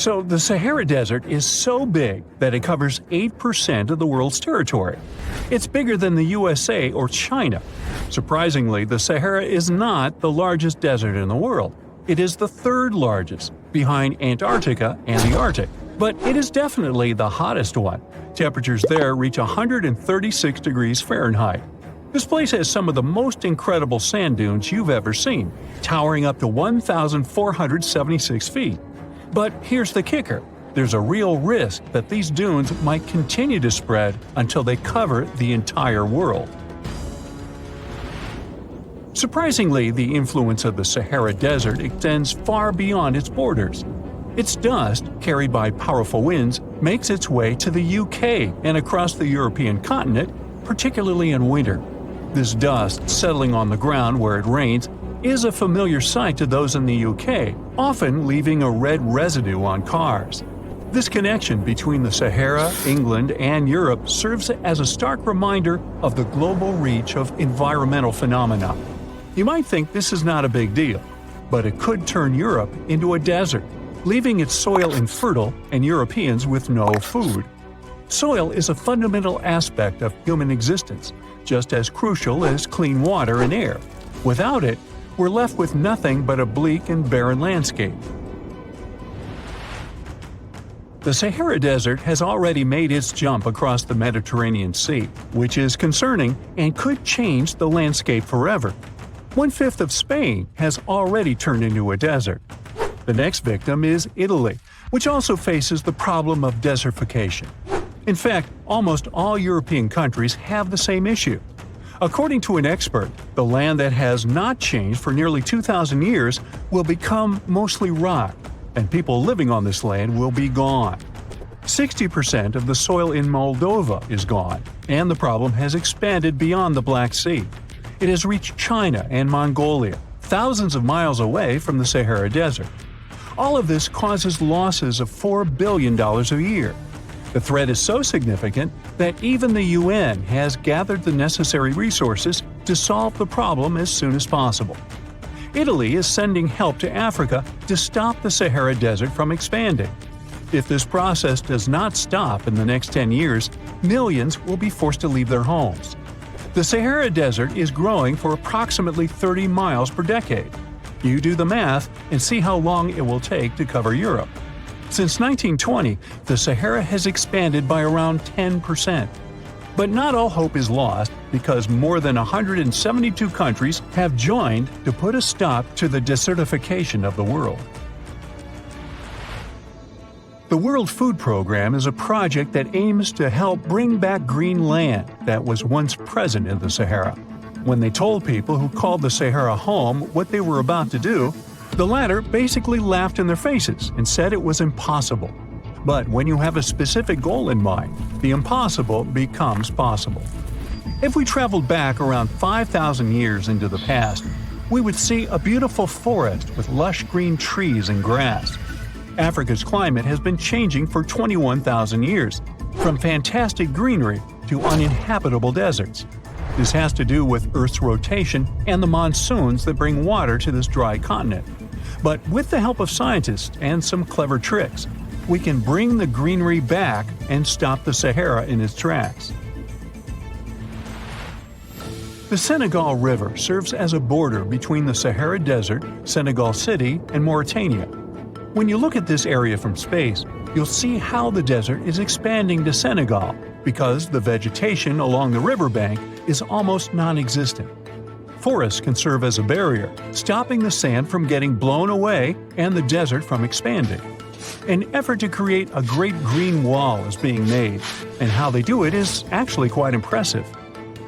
So the Sahara Desert is so big that it covers 8% of the world's territory. It's bigger than the USA or China. Surprisingly, the Sahara is not the largest desert in the world. It is the third largest, behind Antarctica and the Arctic. But it is definitely the hottest one. Temperatures there reach 136 degrees Fahrenheit. This place has some of the most incredible sand dunes you've ever seen, towering up to 1,476 feet. But here's the kicker. There's a real risk that these dunes might continue to spread until they cover the entire world. Surprisingly, the influence of the Sahara Desert extends far beyond its borders. Its dust, carried by powerful winds, makes its way to the UK and across the European continent, particularly in winter. This dust, settling on the ground where it rains, is a familiar sight to those in the UK, often leaving a red residue on cars. This connection between the Sahara, England, and Europe serves as a stark reminder of the global reach of environmental phenomena. You might think this is not a big deal, but it could turn Europe into a desert, leaving its soil infertile and Europeans with no food. Soil is a fundamental aspect of human existence, just as crucial as clean water and air. Without it, we're left with nothing but a bleak and barren landscape. The Sahara Desert has already made its jump across the Mediterranean Sea, which is concerning and could change the landscape forever. 1/5 of Spain has already turned into a desert. The next victim is Italy, which also faces the problem of desertification. In fact, almost all European countries have the same issue. According to an expert, the land that has not changed for nearly 2,000 years will become mostly rock, and people living on this land will be gone. 60% of the soil in Moldova is gone, and the problem has expanded beyond the Black Sea. It has reached China and Mongolia, thousands of miles away from the Sahara Desert. All of this causes losses of $4 billion a year. The threat is so significant that even the UN has gathered the necessary resources to solve the problem as soon as possible. Italy is sending help to Africa to stop the Sahara Desert from expanding. If this process does not stop in the next 10 years, millions will be forced to leave their homes. The Sahara Desert is growing for approximately 30 miles per decade. You do the math and see how long it will take to cover Europe. Since 1920, the Sahara has expanded by around 10%. But not all hope is lost because more than 172 countries have joined to put a stop to the desertification of the world. The World Food Program is a project that aims to help bring back green land that was once present in the Sahara. When they told people who called the Sahara home what they were about to do, the latter basically laughed in their faces and said it was impossible. But when you have a specific goal in mind, the impossible becomes possible. If we traveled back around 5,000 years into the past, we would see a beautiful forest with lush green trees and grass. Africa's climate has been changing for 21,000 years, from fantastic greenery to uninhabitable deserts. This has to do with Earth's rotation and the monsoons that bring water to this dry continent. But with the help of scientists and some clever tricks, we can bring the greenery back and stop the Sahara in its tracks. The Senegal River serves as a border between the Sahara Desert, Senegal City, and Mauritania. When you look at this area from space, you'll see how the desert is expanding to Senegal because the vegetation along the riverbank is almost non-existent. Forests can serve as a barrier, stopping the sand from getting blown away and the desert from expanding. An effort to create a great green wall is being made, and how they do it is actually quite impressive.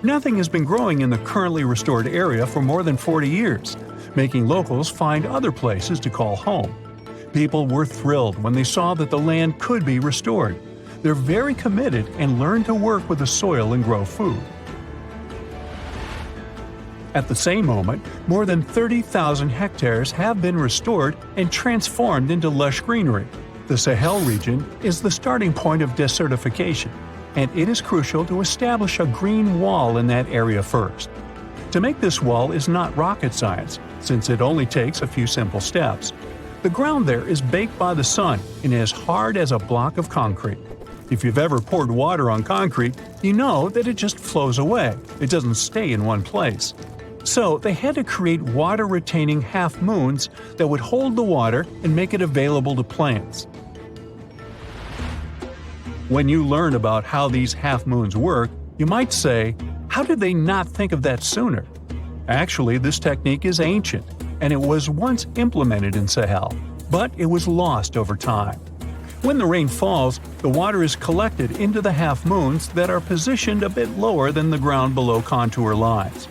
Nothing has been growing in the currently restored area for more than 40 years, making locals find other places to call home. People were thrilled when they saw that the land could be restored. They're very committed and learn to work with the soil and grow food. At the same moment, more than 30,000 hectares have been restored and transformed into lush greenery. The Sahel region is the starting point of desertification, and it is crucial to establish a green wall in that area first. To make this wall is not rocket science, since it only takes a few simple steps. The ground there is baked by the sun and as hard as a block of concrete. If you've ever poured water on concrete, you know that it just flows away. It doesn't stay in one place. So they had to create water-retaining half-moons that would hold the water and make it available to plants. When you learn about how these half-moons work, you might say, how did they not think of that sooner? Actually, this technique is ancient, and it was once implemented in Sahel, but it was lost over time. When the rain falls, the water is collected into the half-moons that are positioned a bit lower than the ground below contour lines.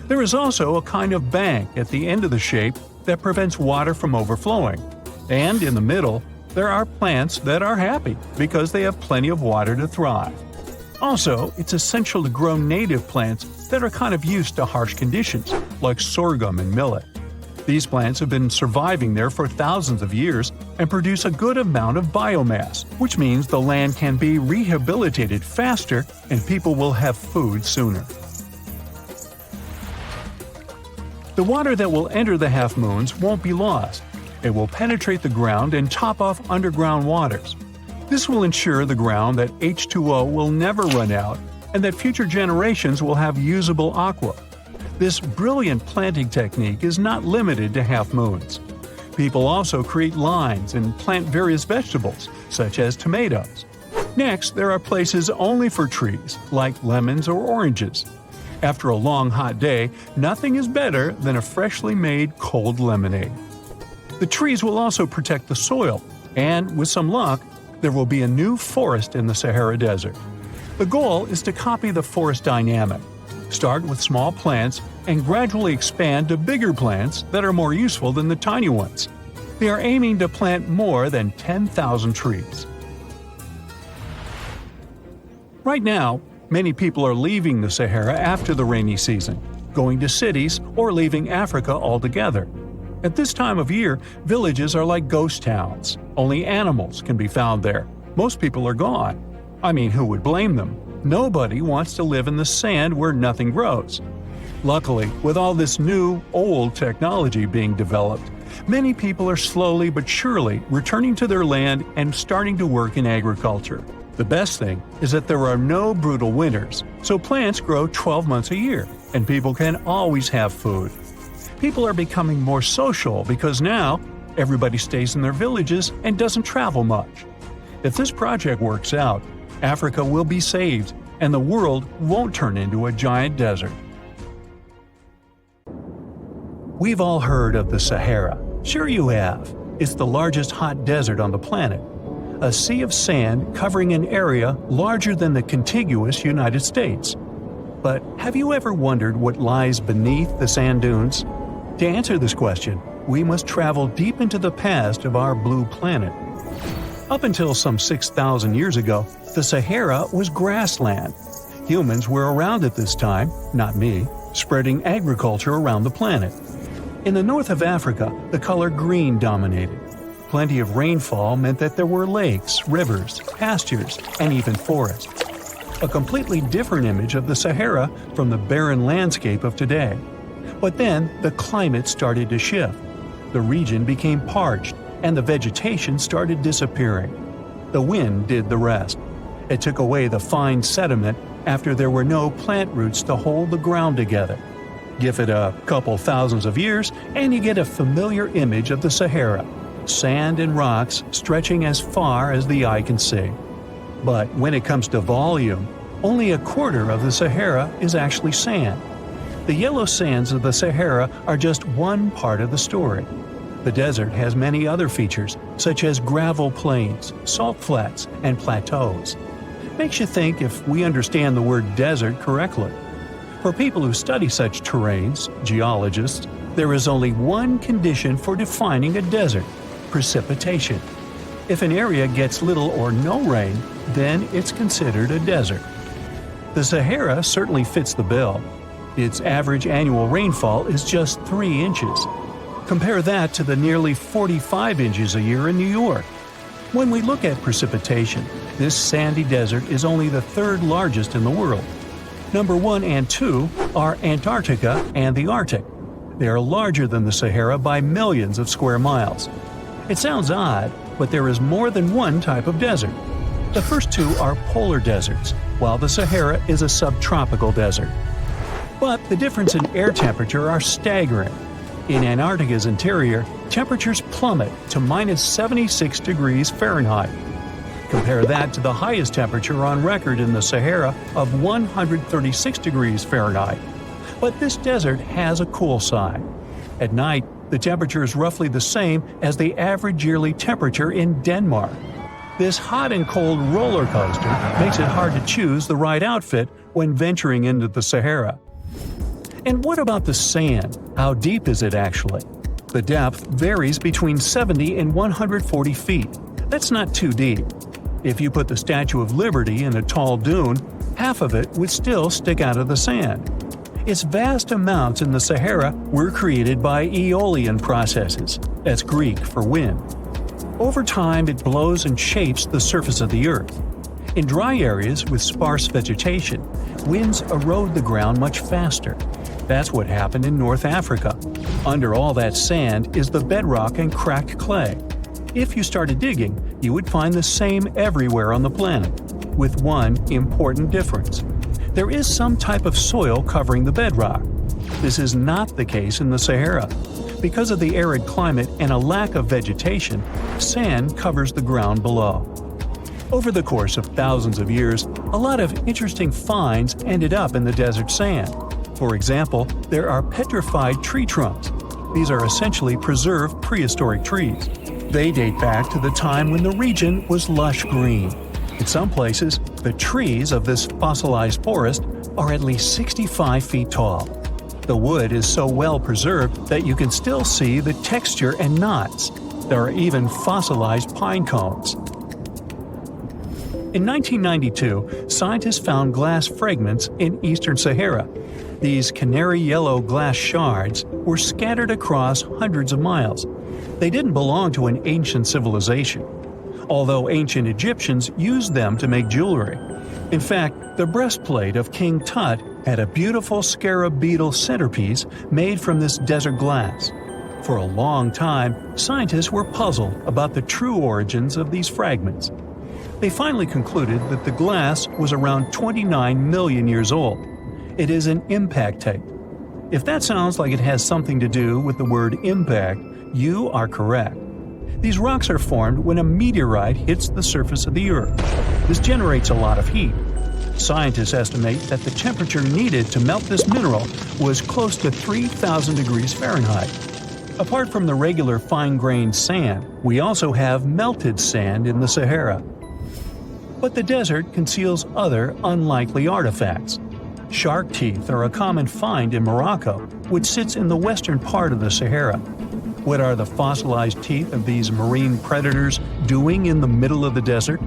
There is also a kind of bank at the end of the shape that prevents water from overflowing. And in the middle, there are plants that are happy because they have plenty of water to thrive. Also, it's essential to grow native plants that are kind of used to harsh conditions, like sorghum and millet. These plants have been surviving there for thousands of years and produce a good amount of biomass, which means the land can be rehabilitated faster and people will have food sooner. The water that will enter the half-moons won't be lost. It will penetrate the ground and top off underground waters. This will ensure the ground that H2O will never run out and that future generations will have usable aqua. This brilliant planting technique is not limited to half-moons. People also create lines and plant various vegetables, such as tomatoes. Next, there are places only for trees, like lemons or oranges. After a long hot day, nothing is better than a freshly made cold lemonade. The trees will also protect the soil, and with some luck, there will be a new forest in the Sahara Desert. The goal is to copy the forest dynamic. Start with small plants and gradually expand to bigger plants that are more useful than the tiny ones. They are aiming to plant more than 10,000 trees. Right now, many people are leaving the Sahara after the rainy season, going to cities or leaving Africa altogether. At this time of year, villages are like ghost towns. Only animals can be found there. Most people are gone. I mean, who would blame them? Nobody wants to live in the sand where nothing grows. Luckily, with all this new, old technology being developed, many people are slowly but surely returning to their land and starting to work in agriculture. The best thing is that there are no brutal winters, so plants grow 12 months a year, and people can always have food. People are becoming more social because now everybody stays in their villages and doesn't travel much. If this project works out, Africa will be saved, and the world won't turn into a giant desert. We've all heard of the Sahara. Sure you have. It's the largest hot desert on the planet. A sea of sand covering an area larger than the contiguous United States. But have you ever wondered what lies beneath the sand dunes? To answer this question, we must travel deep into the past of our blue planet. Up until some 6,000 years ago, the Sahara was grassland. Humans were around at this time, not me, spreading agriculture around the planet. In the north of Africa, the color green dominated. Plenty of rainfall meant that there were lakes, rivers, pastures, and even forests. A completely different image of the Sahara from the barren landscape of today. But then the climate started to shift. The region became parched, and the vegetation started disappearing. The wind did the rest. It took away the fine sediment after there were no plant roots to hold the ground together. Give it a couple thousands of years, and you get a familiar image of the Sahara. Sand and rocks stretching as far as the eye can see. But when it comes to volume, only a quarter of the Sahara is actually sand. The yellow sands of the Sahara are just one part of the story. The desert has many other features, such as gravel plains, salt flats, and plateaus. Makes you think if we understand the word desert correctly. For people who study such terrains, geologists, there is only one condition for defining a desert: precipitation. If an area gets little or no rain, then it's considered a desert. The Sahara certainly fits the bill. Its average annual rainfall is just 3 inches. Compare that to the nearly 45 inches a year in New York. When we look at precipitation, this sandy desert is only the third largest in the world. Number 1 and 2 are Antarctica and the Arctic. They are larger than the Sahara by millions of square miles. It sounds odd, but there is more than one type of desert. The first two are polar deserts, while the Sahara is a subtropical desert. But the difference in air temperature are staggering. In Antarctica's interior, temperatures plummet to minus 76 degrees Fahrenheit. Compare that to the highest temperature on record in the Sahara of 136 degrees Fahrenheit. But this desert has a cool side. At night, the temperature is roughly the same as the average yearly temperature in Denmark. This hot and cold roller coaster makes it hard to choose the right outfit when venturing into the Sahara. And what about the sand? How deep is it actually? The depth varies between 70 and 140 feet. That's not too deep. If you put the Statue of Liberty in a tall dune, half of it would still stick out of the sand. Its vast amounts in the Sahara were created by aeolian processes. That's Greek for wind. Over time, it blows and shapes the surface of the earth. In dry areas with sparse vegetation, winds erode the ground much faster. That's what happened in North Africa. Under all that sand is the bedrock and cracked clay. If you started digging, you would find the same everywhere on the planet, with one important difference. There is some type of soil covering the bedrock. This is not the case in the Sahara. Because of the arid climate and a lack of vegetation, sand covers the ground below. Over the course of thousands of years, a lot of interesting finds ended up in the desert sand. For example, there are petrified tree trunks. These are essentially preserved prehistoric trees. They date back to the time when the region was lush green. In some places, the trees of this fossilized forest are at least 65 feet tall. The wood is so well preserved that you can still see the texture and knots. There are even fossilized pine cones. In 1992, scientists found glass fragments in eastern Sahara. These canary yellow glass shards were scattered across hundreds of miles. They didn't belong to an ancient civilization, although ancient Egyptians used them to make jewelry. In fact, the breastplate of King Tut had a beautiful scarab beetle centerpiece made from this desert glass. For a long time, scientists were puzzled about the true origins of these fragments. They finally concluded that the glass was around 29 million years old. It is an impact tape. If that sounds like it has something to do with the word impact, you are correct. These rocks are formed when a meteorite hits the surface of the Earth. This generates a lot of heat. Scientists estimate that the temperature needed to melt this mineral was close to 3,000 degrees Fahrenheit. Apart from the regular fine-grained sand, we also have melted sand in the Sahara. But the desert conceals other unlikely artifacts. Shark teeth are a common find in Morocco, which sits in the western part of the Sahara. What are the fossilized teeth of these marine predators doing in the middle of the desert?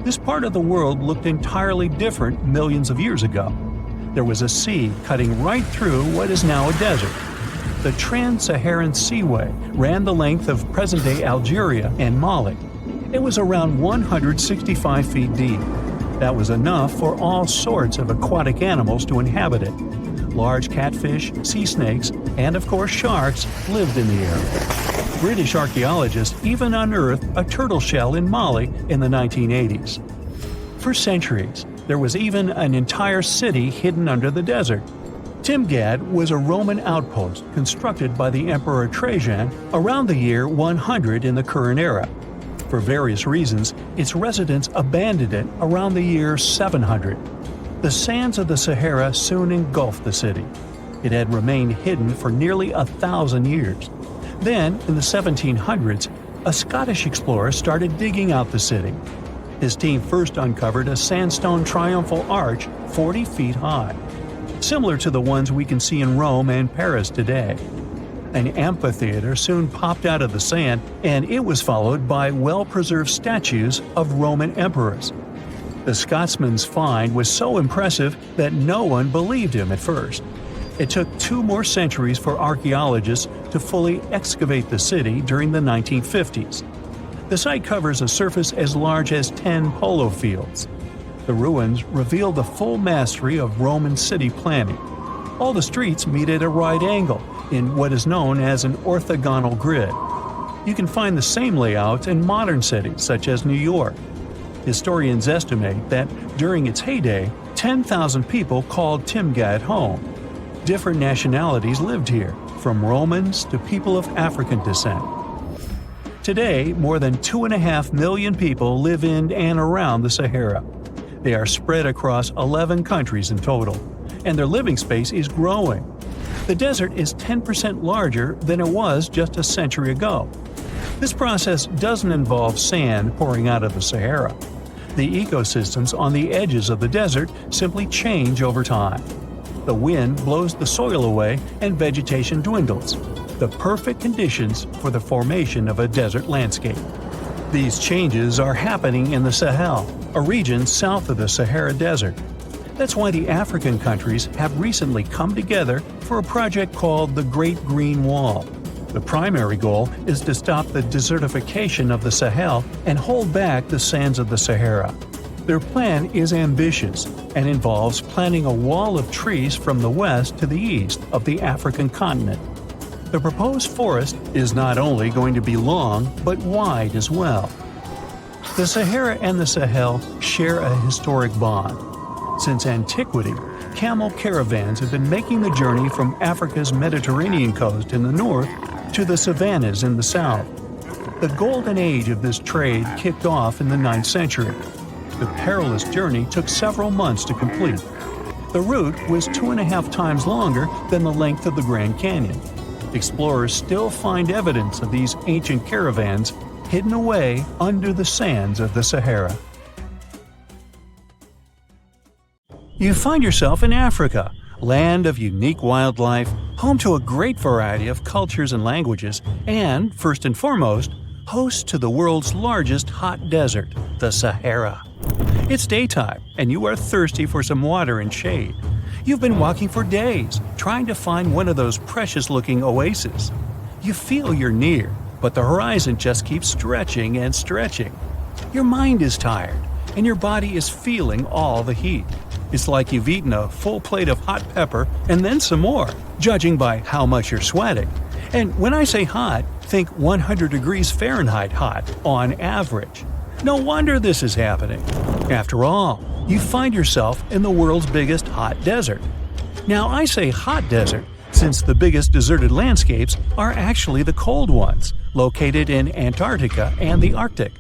This part of the world looked entirely different millions of years ago. There was a sea cutting right through what is now a desert. The Trans-Saharan Seaway ran the length of present-day Algeria and Mali. It was around 165 feet deep. That was enough for all sorts of aquatic animals to inhabit it. Large catfish, sea snakes, and of course sharks lived in the area. British archaeologists even unearthed a turtle shell in Mali in the 1980s. For centuries, there was even an entire city hidden under the desert. Timgad was a Roman outpost constructed by the Emperor Trajan around the year 100 in the current era. For various reasons, its residents abandoned it around the year 700. The sands of the Sahara soon engulfed the city. It had remained hidden for nearly 1,000 years. Then, in the 1700s, a Scottish explorer started digging out the city. His team first uncovered a sandstone triumphal arch 40 feet high, similar to the ones we can see in Rome and Paris today. An amphitheater soon popped out of the sand, and it was followed by well-preserved statues of Roman emperors. The Scotsman's find was so impressive that no one believed him at first. It took 2 more centuries for archaeologists to fully excavate the city during the 1950s. The site covers a surface as large as 10 polo fields. The ruins reveal the full mastery of Roman city planning. All the streets meet at a right angle in what is known as an orthogonal grid. You can find the same layouts in modern cities such as New York. Historians estimate that during its heyday, 10,000 people called Timgad home. Different nationalities lived here, from Romans to people of African descent. Today, more than 2.5 million people live in and around the Sahara. They are spread across 11 countries in total, and their living space is growing. The desert is 10% larger than it was just a century ago. This process doesn't involve sand pouring out of the Sahara. The ecosystems on the edges of the desert simply change over time. The wind blows the soil away and vegetation dwindles. The perfect conditions for the formation of a desert landscape. These changes are happening in the Sahel, a region south of the Sahara Desert. That's why the African countries have recently come together for a project called the Great Green Wall. The primary goal is to stop the desertification of the Sahel and hold back the sands of the Sahara. Their plan is ambitious and involves planting a wall of trees from the west to the east of the African continent. The proposed forest is not only going to be long, but wide as well. The Sahara and the Sahel share a historic bond. Since antiquity, camel caravans have been making the journey from Africa's Mediterranean coast in the north to the savannas in the south. The golden age of this trade kicked off in the 9th century. The perilous journey took several months to complete. The route was 2.5 times longer than the length of the Grand Canyon. Explorers still find evidence of these ancient caravans hidden away under the sands of the Sahara. You find yourself in Africa, land of unique wildlife, home to a great variety of cultures and languages, and, first and foremost, host to the world's largest hot desert, the Sahara. It's daytime, and you are thirsty for some water and shade. You've been walking for days, trying to find one of those precious-looking oases. You feel you're near, but the horizon just keeps stretching and stretching. Your mind is tired, and your body is feeling all the heat. It's like you've eaten a full plate of hot pepper and then some more, judging by how much you're sweating. And when I say hot, think 100 degrees Fahrenheit hot, on average. No wonder this is happening. After all, you find yourself in the world's biggest hot desert. Now, I say hot desert since the biggest deserted landscapes are actually the cold ones, located in Antarctica and the Arctic.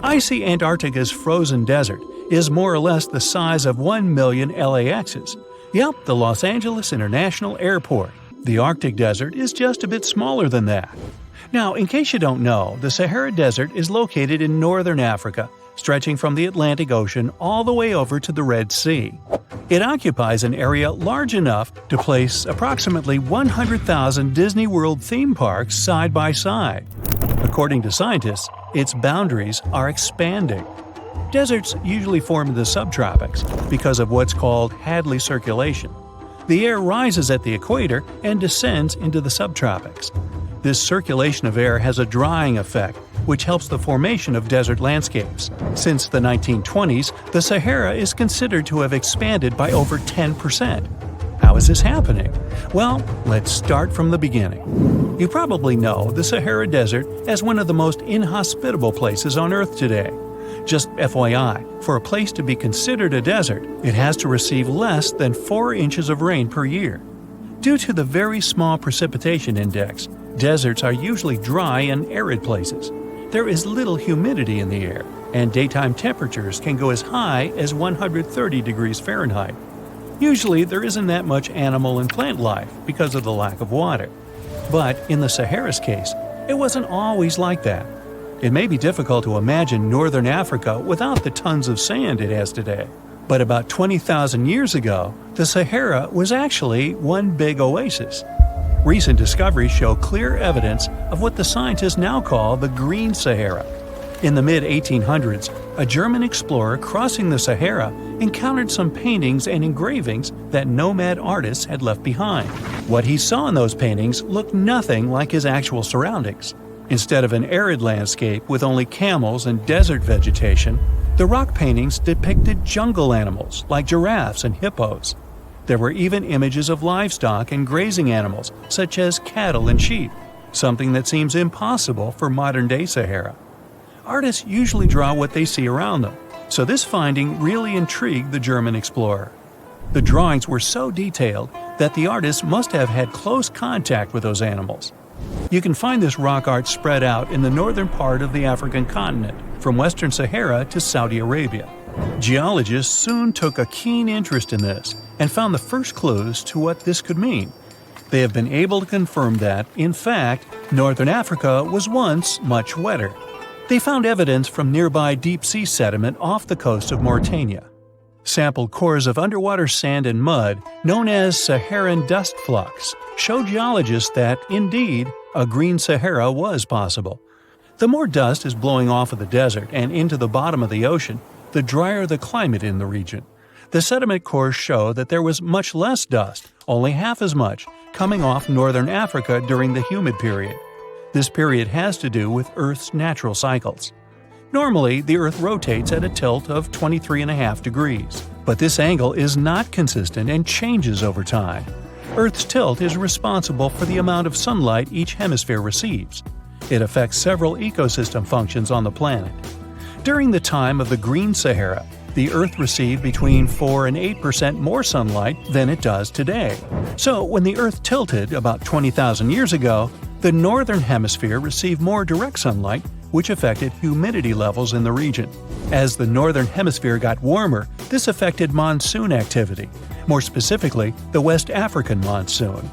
I see Antarctica's frozen desert is more or less the size of 1 million LAXs. Yep, the Los Angeles International Airport. The Arctic Desert is just a bit smaller than that. Now, in case you don't know, the Sahara Desert is located in northern Africa, stretching from the Atlantic Ocean all the way over to the Red Sea. It occupies an area large enough to place approximately 100,000 Disney World theme parks side by side. According to scientists, its boundaries are expanding. Deserts usually form in the subtropics because of what's called Hadley circulation. The air rises at the equator and descends into the subtropics. This circulation of air has a drying effect, which helps the formation of desert landscapes. Since the 1920s, the Sahara is considered to have expanded by over 10%. How is this happening? Well, let's start from the beginning. You probably know the Sahara Desert as one of the most inhospitable places on Earth today. Just FYI, for a place to be considered a desert, it has to receive less than 4 inches of rain per year. Due to the very small precipitation index, deserts are usually dry and arid places. There is little humidity in the air, and daytime temperatures can go as high as 130 degrees Fahrenheit. Usually, there isn't that much animal and plant life because of the lack of water. But in the Sahara's case, it wasn't always like that. It may be difficult to imagine northern Africa without the tons of sand it has today. But about 20,000 years ago, the Sahara was actually one big oasis. Recent discoveries show clear evidence of what the scientists now call the Green Sahara. In the mid-1800s, a German explorer crossing the Sahara encountered some paintings and engravings that nomad artists had left behind. What he saw in those paintings looked nothing like his actual surroundings. Instead of an arid landscape with only camels and desert vegetation, the rock paintings depicted jungle animals like giraffes and hippos. There were even images of livestock and grazing animals such as cattle and sheep. something that seems impossible for modern-day Sahara. Artists usually draw what they see around them, so this finding really intrigued the German explorer. The drawings were so detailed that the artists must have had close contact with those animals. You can find this rock art spread out in the northern part of the African continent, from western Sahara to Saudi Arabia. Geologists soon took a keen interest in this and found the first clues to what this could mean. They have been able to confirm that, in fact, northern Africa was once much wetter. They found evidence from nearby deep-sea sediment off the coast of Mauritania. Sampled cores of underwater sand and mud, known as Saharan dust flux, show geologists that, indeed, a green Sahara was possible. The more dust is blowing off of the desert and into the bottom of the ocean, the drier the climate in the region. The sediment cores show that there was much less dust, only half as much, coming off northern Africa during the humid period. This period has to do with Earth's natural cycles. Normally, the Earth rotates at a tilt of 23.5 degrees, but this angle is not consistent and changes over time. Earth's tilt is responsible for the amount of sunlight each hemisphere receives. It affects several ecosystem functions on the planet. During the time of the Green Sahara, the Earth received between 4 and 8% more sunlight than it does today. So, when the Earth tilted about 20,000 years ago, the northern hemisphere received more direct sunlight, which affected humidity levels in the region. As the northern hemisphere got warmer, this affected monsoon activity, more specifically, the West African monsoon.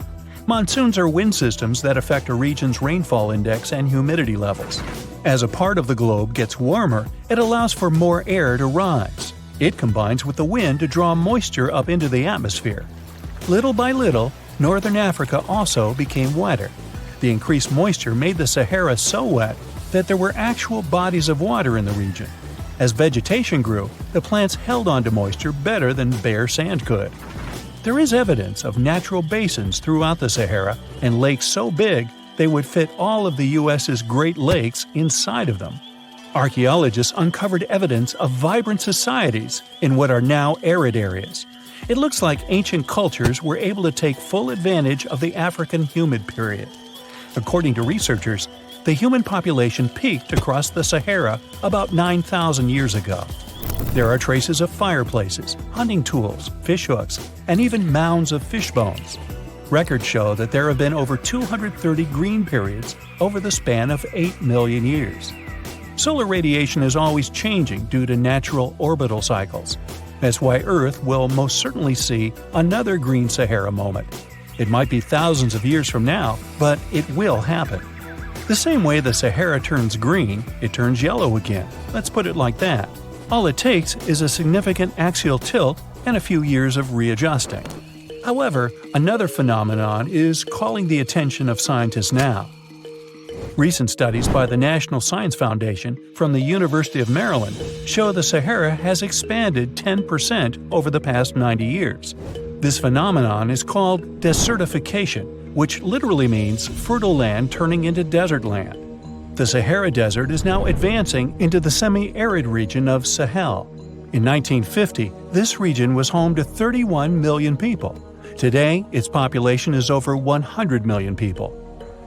Monsoons are wind systems that affect a region's rainfall index and humidity levels. As a part of the globe gets warmer, it allows for more air to rise. It combines with the wind to draw moisture up into the atmosphere. Little by little, northern Africa also became wetter. The increased moisture made the Sahara so wet that there were actual bodies of water in the region. As vegetation grew, the plants held onto moisture better than bare sand could. There is evidence of natural basins throughout the Sahara and lakes so big they would fit all of the U.S.'s Great Lakes inside of them. Archaeologists uncovered evidence of vibrant societies in what are now arid areas. It looks like ancient cultures were able to take full advantage of the African humid period. According to researchers, the human population peaked across the Sahara about 9,000 years ago. There are traces of fireplaces, hunting tools, fishhooks, and even mounds of fish bones. Records show that there have been over 230 green periods over the span of 8 million years. Solar radiation is always changing due to natural orbital cycles. That's why Earth will most certainly see another green Sahara moment. It might be thousands of years from now, but it will happen. The same way the Sahara turns green, it turns yellow again. Let's put it like that. All it takes is a significant axial tilt and a few years of readjusting. However, another phenomenon is calling the attention of scientists now. Recent studies by the National Science Foundation from the University of Maryland show the Sahara has expanded 10% over the past 90 years. This phenomenon is called desertification, which literally means fertile land turning into desert land. The Sahara Desert is now advancing into the semi-arid region of Sahel. In 1950, this region was home to 31 million people. Today, its population is over 100 million people.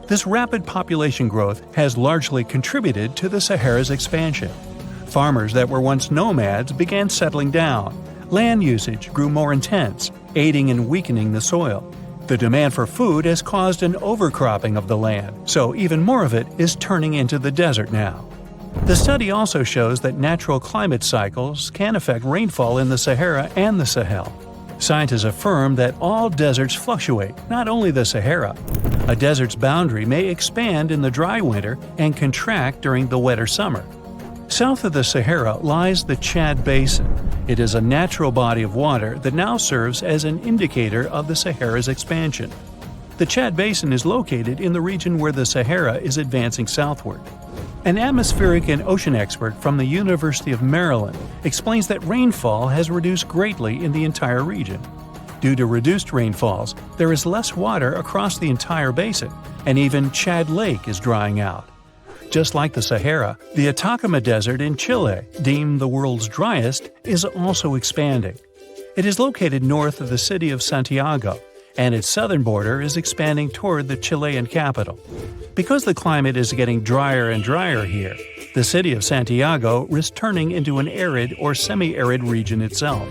This rapid population growth has largely contributed to the Sahara's expansion. Farmers that were once nomads began settling down. Land usage grew more intense, aiding in weakening the soil. The demand for food has caused an overcropping of the land, so even more of it is turning into the desert now. The study also shows that natural climate cycles can affect rainfall in the Sahara and the Sahel. Scientists affirm that all deserts fluctuate, not only the Sahara. A desert's boundary may expand in the dry winter and contract during the wetter summer. South of the Sahara lies the Chad Basin. It is a natural body of water that now serves as an indicator of the Sahara's expansion. The Chad Basin is located in the region where the Sahara is advancing southward. An atmospheric and ocean expert from the University of Maryland explains that rainfall has reduced greatly in the entire region. Due to reduced rainfalls, there is less water across the entire basin, and even Chad Lake is drying out. Just like the Sahara, the Atacama Desert in Chile, deemed the world's driest, is also expanding. It is located north of the city of Santiago, and its southern border is expanding toward the Chilean capital. Because the climate is getting drier and drier here, the city of Santiago risks turning into an arid or semi-arid region itself.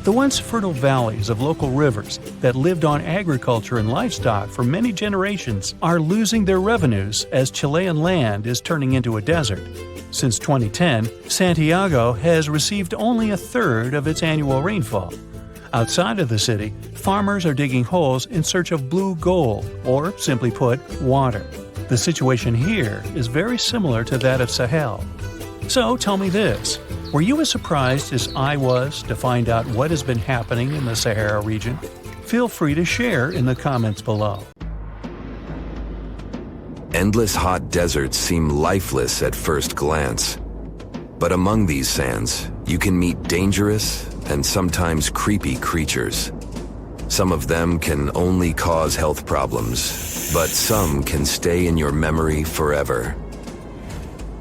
The once fertile valleys of local rivers that lived on agriculture and livestock for many generations are losing their revenues as Chilean land is turning into a desert. Since 2010, Santiago has received only a third of its annual rainfall. Outside of the city, farmers are digging holes in search of blue gold, or simply put, water. The situation here is very similar to that of Sahel. So tell me this, were you as surprised as I was to find out what has been happening in the Sahara region? Feel free to share in the comments below. Endless hot deserts seem lifeless at first glance. But among these sands, you can meet dangerous and sometimes creepy creatures. Some of them can only cause health problems, but some can stay in your memory forever.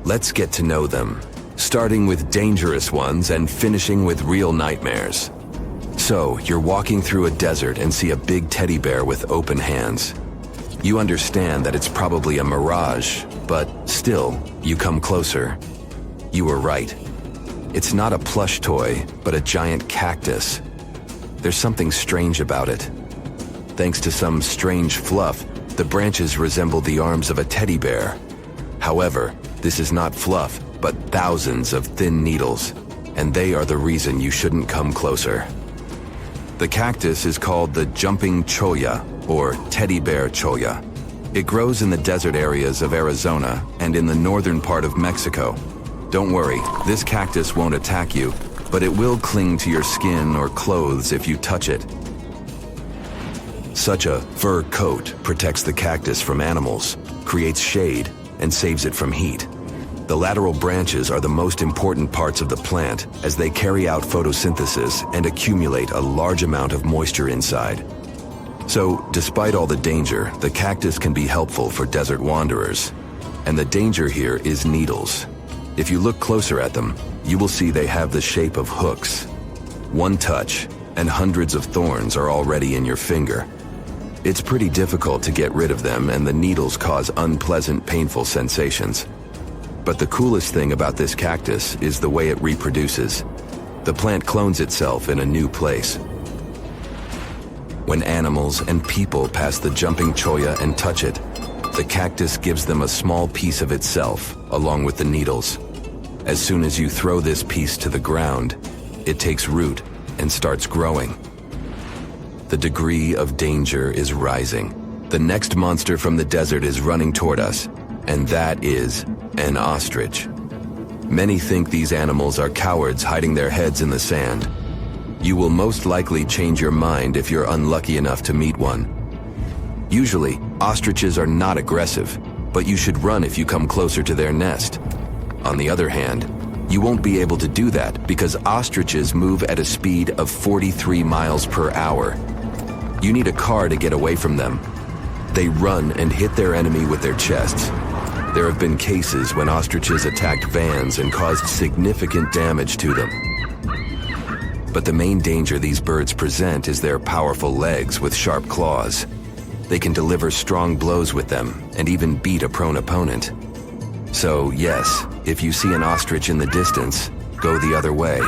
Let's get to know them, starting with dangerous ones and finishing with real nightmares. So, you're walking through a desert and see a big teddy bear with open hands. You understand that it's probably a mirage, but still, you come closer. You were right. It's not a plush toy, but a giant cactus. There's something strange about it. Thanks to some strange fluff, the branches resemble the arms of a teddy bear. However, this is not fluff, but thousands of thin needles, and they are the reason you shouldn't come closer. The cactus is called the jumping cholla, or teddy bear cholla. It grows in the desert areas of Arizona and in the northern part of Mexico. Don't worry, this cactus won't attack you, but it will cling to your skin or clothes if you touch it. Such a fur coat protects the cactus from animals, creates shade, and saves it from heat. The lateral branches are the most important parts of the plant as they carry out photosynthesis and accumulate a large amount of moisture inside. So, despite all the danger, the cactus can be helpful for desert wanderers. And the danger here is needles. If you look closer at them, you will see they have the shape of hooks. One touch, and hundreds of thorns are already in your finger. It's pretty difficult to get rid of them, and the needles cause unpleasant, painful sensations. But the coolest thing about this cactus is the way it reproduces. The plant clones itself in a new place. When animals and people pass the jumping cholla and touch it, the cactus gives them a small piece of itself, along with the needles. As soon as you throw this piece to the ground, it takes root and starts growing. The degree of danger is rising. The next monster from the desert is running toward us, and that is an ostrich. Many think these animals are cowards hiding their heads in the sand. You will most likely change your mind if you're unlucky enough to meet one. Usually, ostriches are not aggressive, but you should run if you come closer to their nest. On the other hand, you won't be able to do that because ostriches move at a speed of 43 miles per hour. You need a car to get away from them. They run and hit their enemy with their chests. There have been cases when ostriches attacked vans and caused significant damage to them. But the main danger these birds present is their powerful legs with sharp claws. They can deliver strong blows with them and even beat a prone opponent. So yes, if you see an ostrich in the distance, go the other way.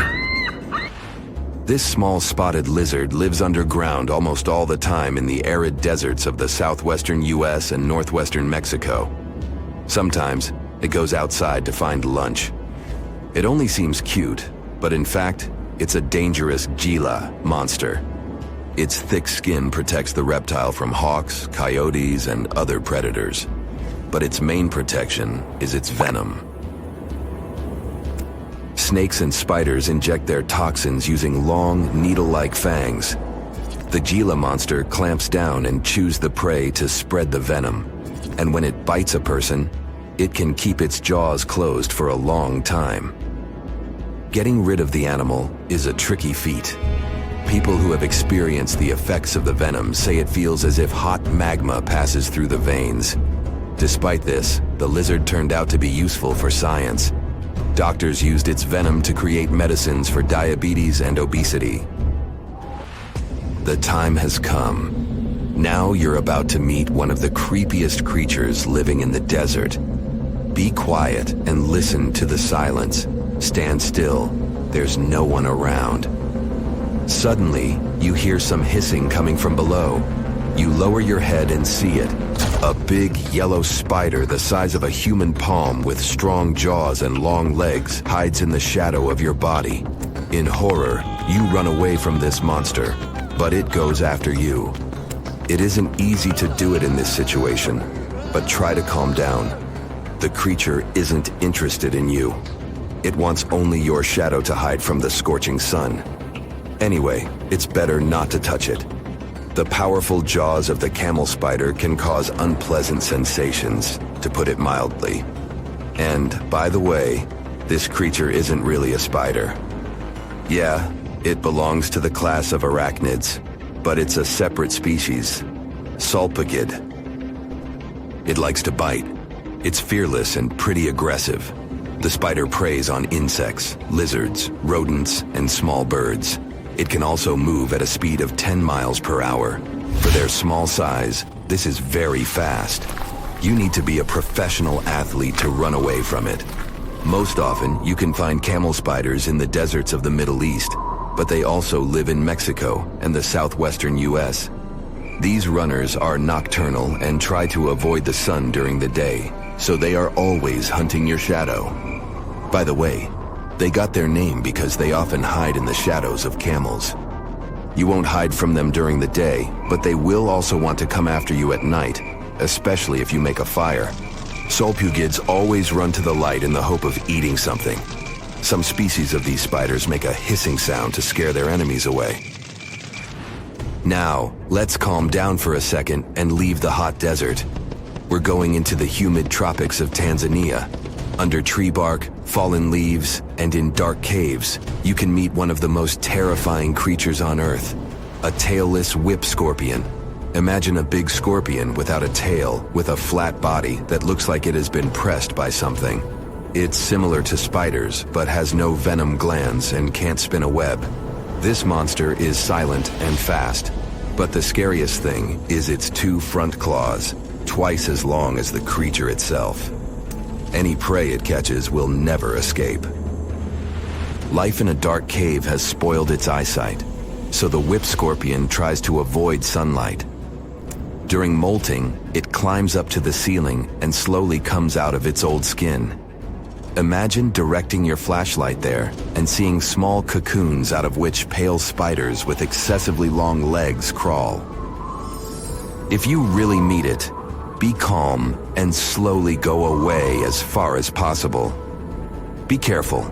This small spotted lizard lives underground almost all the time in the arid deserts of the southwestern US and northwestern Mexico. Sometimes, it goes outside to find lunch. It only seems cute, but in fact, it's a dangerous Gila monster. Its thick skin protects the reptile from hawks, coyotes, and other predators. But its main protection is its venom. Snakes and spiders inject their toxins using long, needle-like fangs. The Gila monster clamps down and chews the prey to spread the venom. And when it bites a person, it can keep its jaws closed for a long time. Getting rid of the animal is a tricky feat. People who have experienced the effects of the venom say it feels as if hot magma passes through the veins. Despite this, the lizard turned out to be useful for science. Doctors used its venom to create medicines for diabetes and obesity. The time has come. Now you're about to meet one of the creepiest creatures living in the desert. Be quiet and listen to the silence. Stand still. There's no one around. Suddenly, you hear some hissing coming from below. You lower your head and see it. A big yellow spider the size of a human palm with strong jaws and long legs hides in the shadow of your body. In horror, you run away from this monster, but it goes after you. It isn't easy to do it in this situation, but try to calm down. The creature isn't interested in you. It wants only your shadow to hide from the scorching sun. Anyway, it's better not to touch it. The powerful jaws of the camel spider can cause unpleasant sensations, to put it mildly. And, by the way, this creature isn't really a spider. Yeah, it belongs to the class of arachnids, but it's a separate species, Sulpagid. It likes to bite. It's fearless and pretty aggressive. The spider preys on insects, lizards, rodents, and small birds. It can also move at a speed of 10 miles per hour. For their small size, this is very fast. You need to be a professional athlete to run away from it. Most often, you can find camel spiders in the deserts of the Middle East, but they also live in Mexico and the southwestern US. These runners are nocturnal and try to avoid the sun during the day, so they are always hunting your shadow. By the way, they got their name because they often hide in the shadows of camels. You won't hide from them during the day, but they will also want to come after you at night, especially if you make a fire. Sulpugids always run to the light in the hope of eating something. Some species of these spiders make a hissing sound to scare their enemies away. Now, let's calm down for a second and leave the hot desert. We're going into the humid tropics of Tanzania. Under tree bark, fallen leaves, and in dark caves, you can meet one of the most terrifying creatures on Earth, a tailless whip scorpion. Imagine a big scorpion without a tail, with a flat body that looks like it has been pressed by something. It's similar to spiders, but has no venom glands and can't spin a web. This monster is silent and fast, but the scariest thing is its 2 front claws, twice as long as the creature itself. Any prey it catches will never escape. Life in a dark cave has spoiled its eyesight, so the whip scorpion tries to avoid sunlight. During molting, it climbs up to the ceiling and slowly comes out of its old skin. Imagine directing your flashlight there and seeing small cocoons out of which pale spiders with excessively long legs crawl. If you really meet it, be calm and slowly go away as far as possible. Be careful.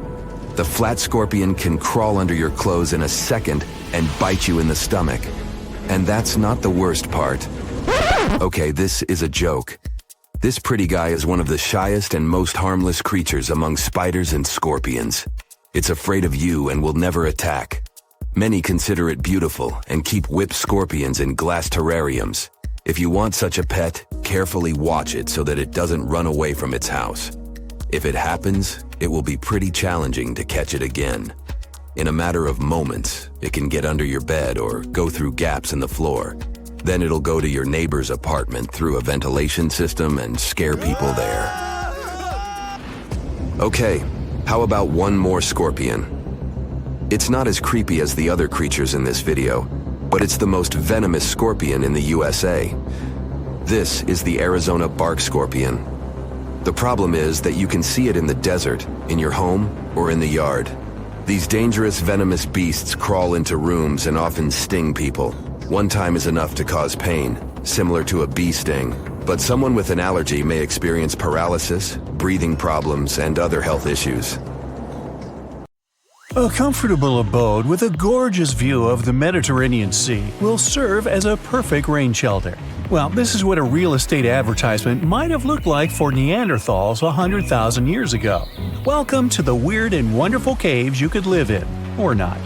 The flat scorpion can crawl under your clothes in a second and bite you in the stomach. And that's not the worst part. Okay, this is a joke. This pretty guy is one of the shyest and most harmless creatures among spiders and scorpions. It's afraid of you and will never attack. Many consider it beautiful and keep whip scorpions in glass terrariums. If you want such a pet, carefully watch it so that it doesn't run away from its house. If it happens, it will be pretty challenging to catch it again. In a matter of moments, it can get under your bed or go through gaps in the floor. Then it'll go to your neighbor's apartment through a ventilation system and scare people there. Okay, how about one more scorpion? It's not as creepy as the other creatures in this video, but it's the most venomous scorpion in the USA. This is the Arizona bark scorpion. The problem is that you can see it in the desert, in your home, or in the yard. These dangerous venomous beasts crawl into rooms and often sting people. One time is enough to cause pain, similar to a bee sting, but someone with an allergy may experience paralysis, breathing problems, and other health issues. A comfortable abode with a gorgeous view of the Mediterranean Sea will serve as a perfect rain shelter. Well, this is what a real estate advertisement might have looked like for Neanderthals 100,000 years ago. Welcome to the weird and wonderful caves you could live in, or not.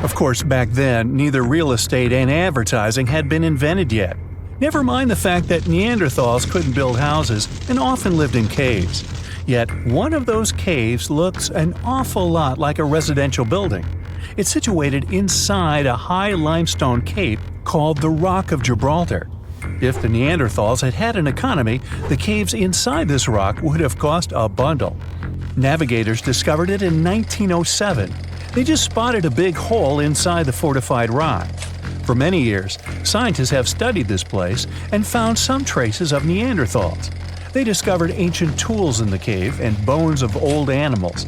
Of course, back then, neither real estate and advertising had been invented yet. Never mind the fact that Neanderthals couldn't build houses and often lived in caves. Yet, one of those caves looks an awful lot like a residential building. It's situated inside a high limestone cape called the Rock of Gibraltar. If the Neanderthals had had an economy, the caves inside this rock would have cost a bundle. Navigators discovered it in 1907. They just spotted a big hole inside the fortified rock. For many years, scientists have studied this place and found some traces of Neanderthals. They discovered ancient tools in the cave and bones of old animals.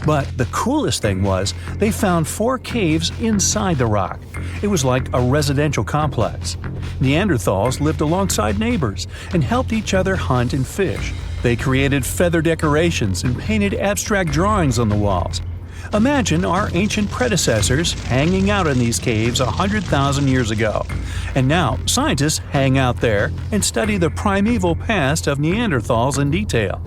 But the coolest thing was, they found 4 caves inside the rock. It was like a residential complex. Neanderthals lived alongside neighbors and helped each other hunt and fish. They created feather decorations and painted abstract drawings on the walls. Imagine our ancient predecessors hanging out in these caves 100,000 years ago. And now, scientists hang out there and study the primeval past of Neanderthals in detail.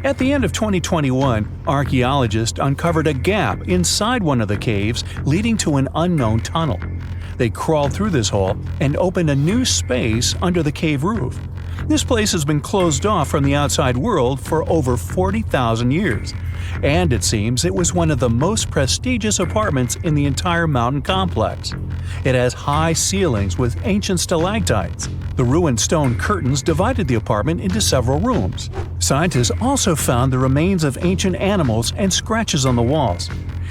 At the end of 2021, archaeologists uncovered a gap inside one of the caves leading to an unknown tunnel. They crawled through this hole and opened a new space under the cave roof. This place has been closed off from the outside world for over 40,000 years. And it seems it was one of the most prestigious apartments in the entire mountain complex. It has high ceilings with ancient stalactites. The ruined stone curtains divided the apartment into several rooms. Scientists also found the remains of ancient animals and scratches on the walls.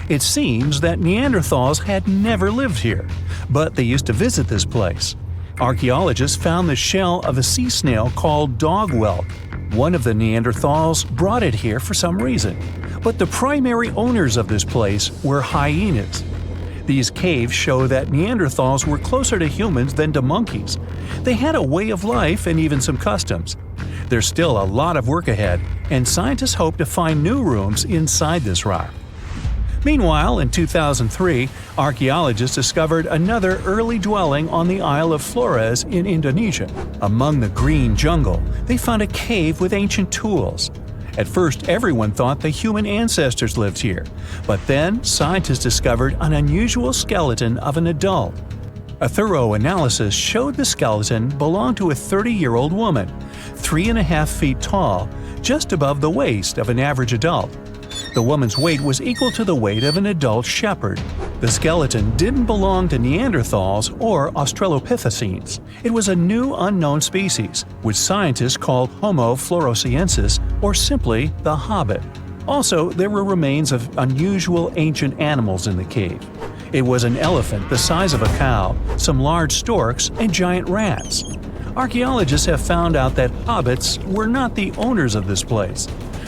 It seems that Neanderthals had never lived here, but they used to visit this place. Archaeologists found the shell of a sea snail called dog whelk. One of the Neanderthals brought it here for some reason, but the primary owners of this place were hyenas. These caves show that Neanderthals were closer to humans than to monkeys. They had a way of life and even some customs. There's still a lot of work ahead, and scientists hope to find new rooms inside this rock. Meanwhile, in 2003, archaeologists discovered another early dwelling on the Isle of Flores in Indonesia. Among the green jungle, they found a cave with ancient tools. At first, everyone thought the human ancestors lived here, but then scientists discovered an unusual skeleton of an adult. A thorough analysis showed the skeleton belonged to a 30-year-old woman, 3.5 feet tall, just above the waist of an average adult. The woman's weight was equal to the weight of an adult shepherd. The skeleton didn't belong to Neanderthals or Australopithecines. It was a new unknown species, which scientists called Homo floresiensis, or simply the Hobbit. Also, there were remains of unusual ancient animals in the cave. It was an elephant the size of a cow, some large storks, and giant rats. Archaeologists have found out that hobbits were not the owners of this place.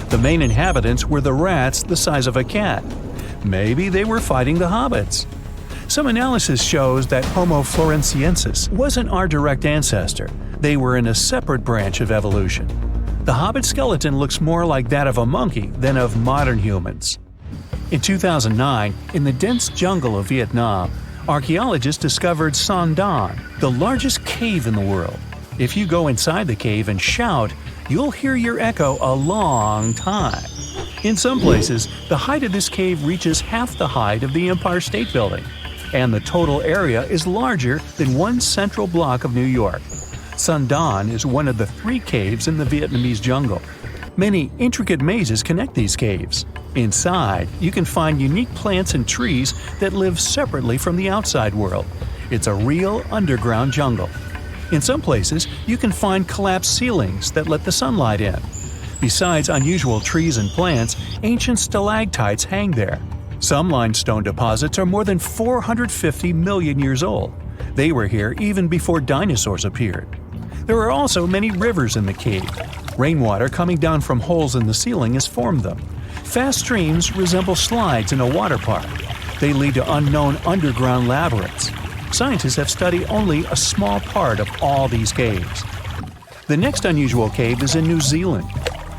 The main inhabitants were the rats the size of a cat. Maybe they were fighting the hobbits. Some analysis shows that Homo floresiensis wasn't our direct ancestor. They were in a separate branch of evolution. The hobbit skeleton looks more like that of a monkey than of modern humans. In 2009, in the dense jungle of Vietnam, archaeologists discovered Son Don, the largest cave in the world. If you go inside the cave and shout, you'll hear your echo a long time. In some places, the height of this cave reaches half the height of the Empire State Building, and the total area is larger than one central block of New York. Son Don is one of the 3 caves in the Vietnamese jungle. Many intricate mazes connect these caves. Inside, you can find unique plants and trees that live separately from the outside world. It's a real underground jungle. In some places, you can find collapsed ceilings that let the sunlight in. Besides unusual trees and plants, ancient stalactites hang there. Some limestone deposits are more than 450 million years old. They were here even before dinosaurs appeared. There are also many rivers in the cave. Rainwater coming down from holes in the ceiling has formed them. Fast streams resemble slides in a water park. They lead to unknown underground labyrinths. Scientists have studied only a small part of all these caves. The next unusual cave is in New Zealand.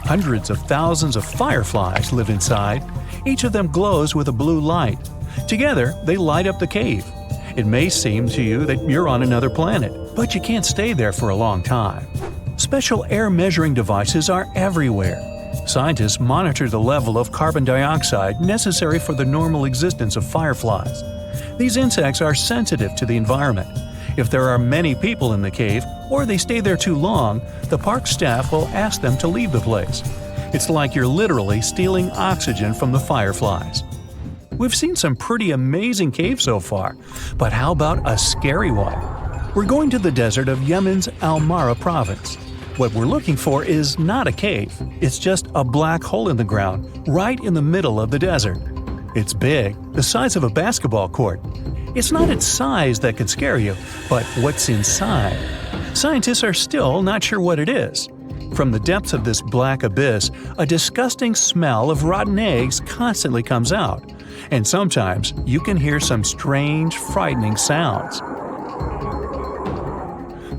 Hundreds of thousands of fireflies live inside. Each of them glows with a blue light. Together, they light up the cave. It may seem to you that you're on another planet, but you can't stay there for a long time. Special air measuring devices are everywhere. Scientists monitor the level of carbon dioxide necessary for the normal existence of fireflies. These insects are sensitive to the environment. If there are many people in the cave, or they stay there too long, the park staff will ask them to leave the place. It's like you're literally stealing oxygen from the fireflies. We've seen some pretty amazing caves so far, but how about a scary one? We're going to the desert of Yemen's Al-Mara province. What we're looking for is not a cave, it's just a black hole in the ground right in the middle of the desert. It's big, the size of a basketball court. It's not its size that could scare you, but what's inside. Scientists are still not sure what it is. From the depths of this black abyss, a disgusting smell of rotten eggs constantly comes out, and sometimes you can hear some strange, frightening sounds.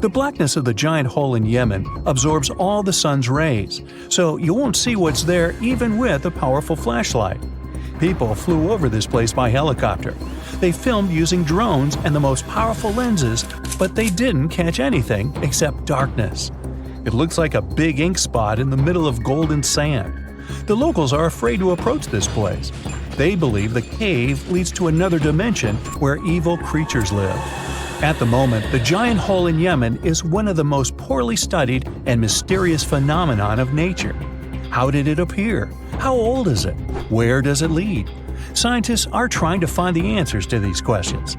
The blackness of the giant hole in Yemen absorbs all the sun's rays, so you won't see what's there even with a powerful flashlight. People flew over this place by helicopter. They filmed using drones and the most powerful lenses, but they didn't catch anything except darkness. It looks like a big ink spot in the middle of golden sand. The locals are afraid to approach this place. They believe the cave leads to another dimension where evil creatures live. At the moment, the giant hole in Yemen is one of the most poorly studied and mysterious phenomenon of nature. How did it appear? How old is it? Where does it lead? Scientists are trying to find the answers to these questions.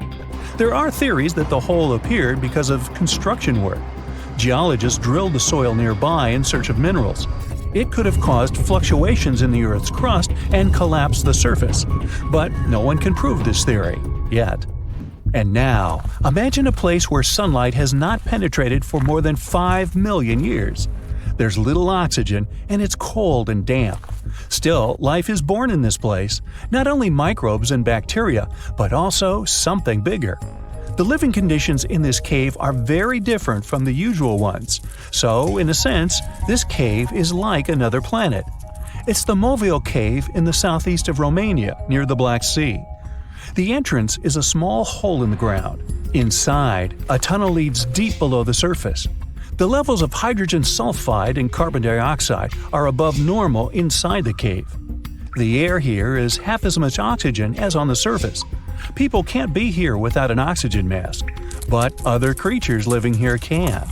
There are theories that the hole appeared because of construction work. Geologists drilled the soil nearby in search of minerals. It could have caused fluctuations in the Earth's crust and collapsed the surface. But no one can prove this theory, yet. And now, imagine a place where sunlight has not penetrated for more than 5 million years. There's little oxygen, and it's cold and damp. Still, life is born in this place, not only microbes and bacteria, but also something bigger. The living conditions in this cave are very different from the usual ones, so, in a sense, this cave is like another planet. It's the Movil Cave in the southeast of Romania, near the Black Sea. The entrance is a small hole in the ground. Inside, a tunnel leads deep below the surface. The levels of hydrogen sulfide and carbon dioxide are above normal inside the cave. The air here is half as much oxygen as on the surface. People can't be here without an oxygen mask, but other creatures living here can.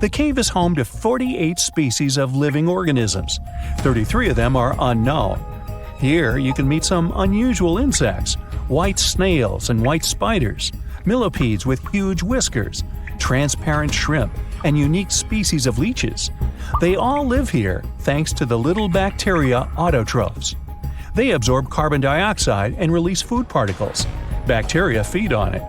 The cave is home to 48 species of living organisms. 33 of them are unknown. Here you can meet some unusual insects, white snails and white spiders, millipedes with huge whiskers, transparent shrimp, and unique species of leeches. They all live here thanks to the little bacteria autotrophs. They absorb carbon dioxide and release food particles. Bacteria feed on it.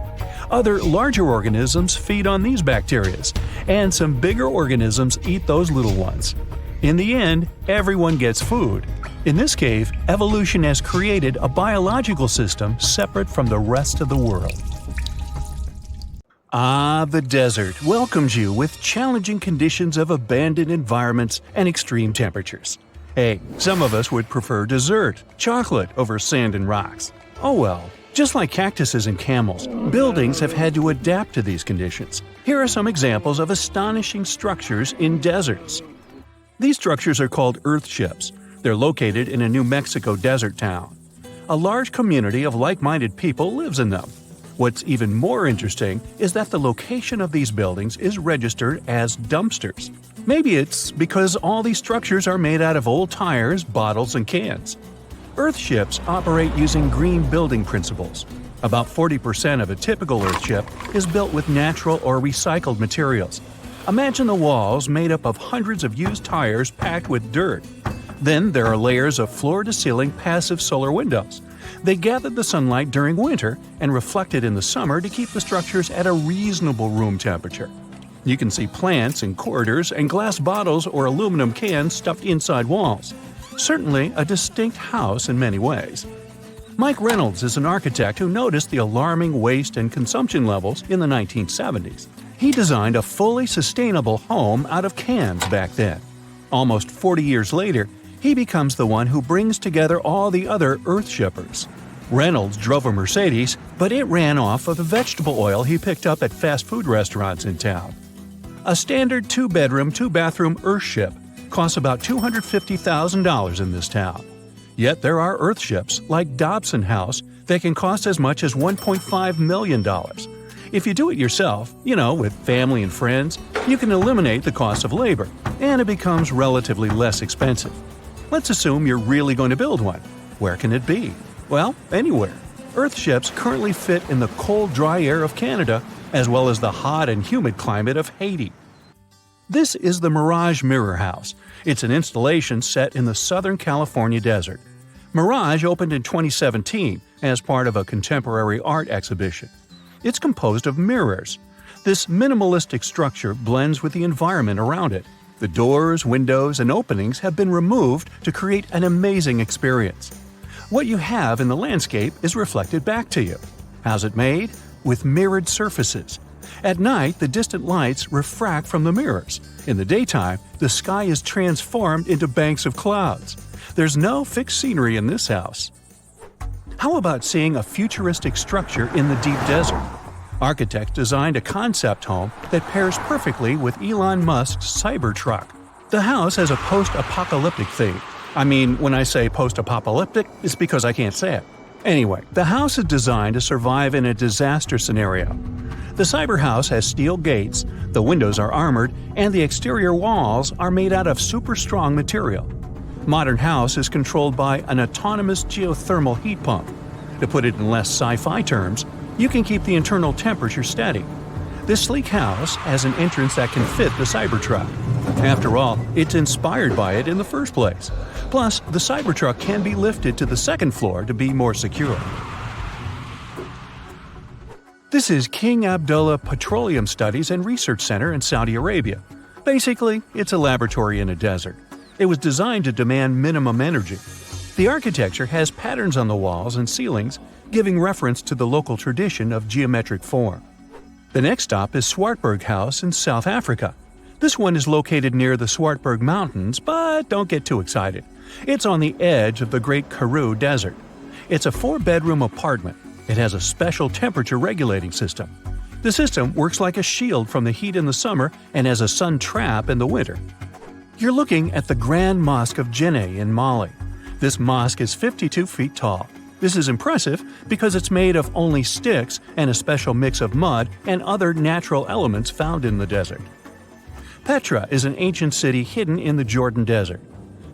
Other larger organisms feed on these bacteria, and some bigger organisms eat those little ones. In the end, everyone gets food. In this cave, evolution has created a biological system separate from the rest of the world. The desert welcomes you with challenging conditions of abandoned environments and extreme temperatures. Hey, some of us would prefer dessert, chocolate over sand and rocks. Oh well. Just like cactuses and camels, buildings have had to adapt to these conditions. Here are some examples of astonishing structures in deserts. These structures are called earthships. They're located in a New Mexico desert town. A large community of like-minded people lives in them. What's even more interesting is that the location of these buildings is registered as dumpsters. Maybe it's because all these structures are made out of old tires, bottles, and cans. Earthships operate using green building principles. About 40% of a typical earthship is built with natural or recycled materials. Imagine the walls made up of hundreds of used tires packed with dirt. Then there are layers of floor-to-ceiling passive solar windows. They gather the sunlight during winter and reflect it in the summer to keep the structures at a reasonable room temperature. You can see plants in corridors and glass bottles or aluminum cans stuffed inside walls. Certainly a distinct house in many ways. Mike Reynolds is an architect who noticed the alarming waste and consumption levels in the 1970s. He designed a fully sustainable home out of cans back then. Almost 40 years later, he becomes the one who brings together all the other earthshippers. Reynolds drove a Mercedes, but it ran off of the vegetable oil he picked up at fast food restaurants in town. A standard 2-bedroom, 2-bathroom earthship costs about $250,000 in this town. Yet there are earthships like Dobson House that can cost as much as $1.5 million. If you do it yourself, with family and friends, you can eliminate the cost of labor, and it becomes relatively less expensive. Let's assume you're really going to build one. Where can it be? Well, anywhere. Earth ships currently fit in the cold, dry air of Canada, as well as the hot and humid climate of Haiti. This is the Mirage Mirror House. It's an installation set in the Southern California desert. Mirage opened in 2017 as part of a contemporary art exhibition. It's composed of mirrors. This minimalistic structure blends with the environment around it. The doors, windows, and openings have been removed to create an amazing experience. What you have in the landscape is reflected back to you. How's it made? With mirrored surfaces. At night, the distant lights refract from the mirrors. In the daytime, the sky is transformed into banks of clouds. There's no fixed scenery in this house. How about seeing a futuristic structure in the deep desert? Architects designed a concept home that pairs perfectly with Elon Musk's Cybertruck. The house has a post-apocalyptic theme. I mean, when I say post-apocalyptic, it's because I can't say it. Anyway, the house is designed to survive in a disaster scenario. The cyber house has steel gates, the windows are armored, and the exterior walls are made out of super strong material. Modern house is controlled by an autonomous geothermal heat pump. To put it in less sci-fi terms, you can keep the internal temperature steady. This sleek house has an entrance that can fit the Cybertruck. After all, it's inspired by it in the first place. Plus, the Cybertruck can be lifted to the second floor to be more secure. This is King Abdullah Petroleum Studies and Research Center in Saudi Arabia. Basically, it's a laboratory in a desert. It was designed to demand minimum energy. The architecture has patterns on the walls and ceilings, giving reference to the local tradition of geometric form. The next stop is Swartberg House in South Africa. This one is located near the Swartberg Mountains, but don't get too excited. It's on the edge of the Great Karoo Desert. It's a 4-bedroom apartment. It has a special temperature regulating system. The system works like a shield from the heat in the summer and as a sun trap in the winter. You're looking at the Grand Mosque of Djenné in Mali. This mosque is 52 feet tall. This is impressive because it's made of only sticks and a special mix of mud and other natural elements found in the desert. Petra is an ancient city hidden in the Jordan Desert.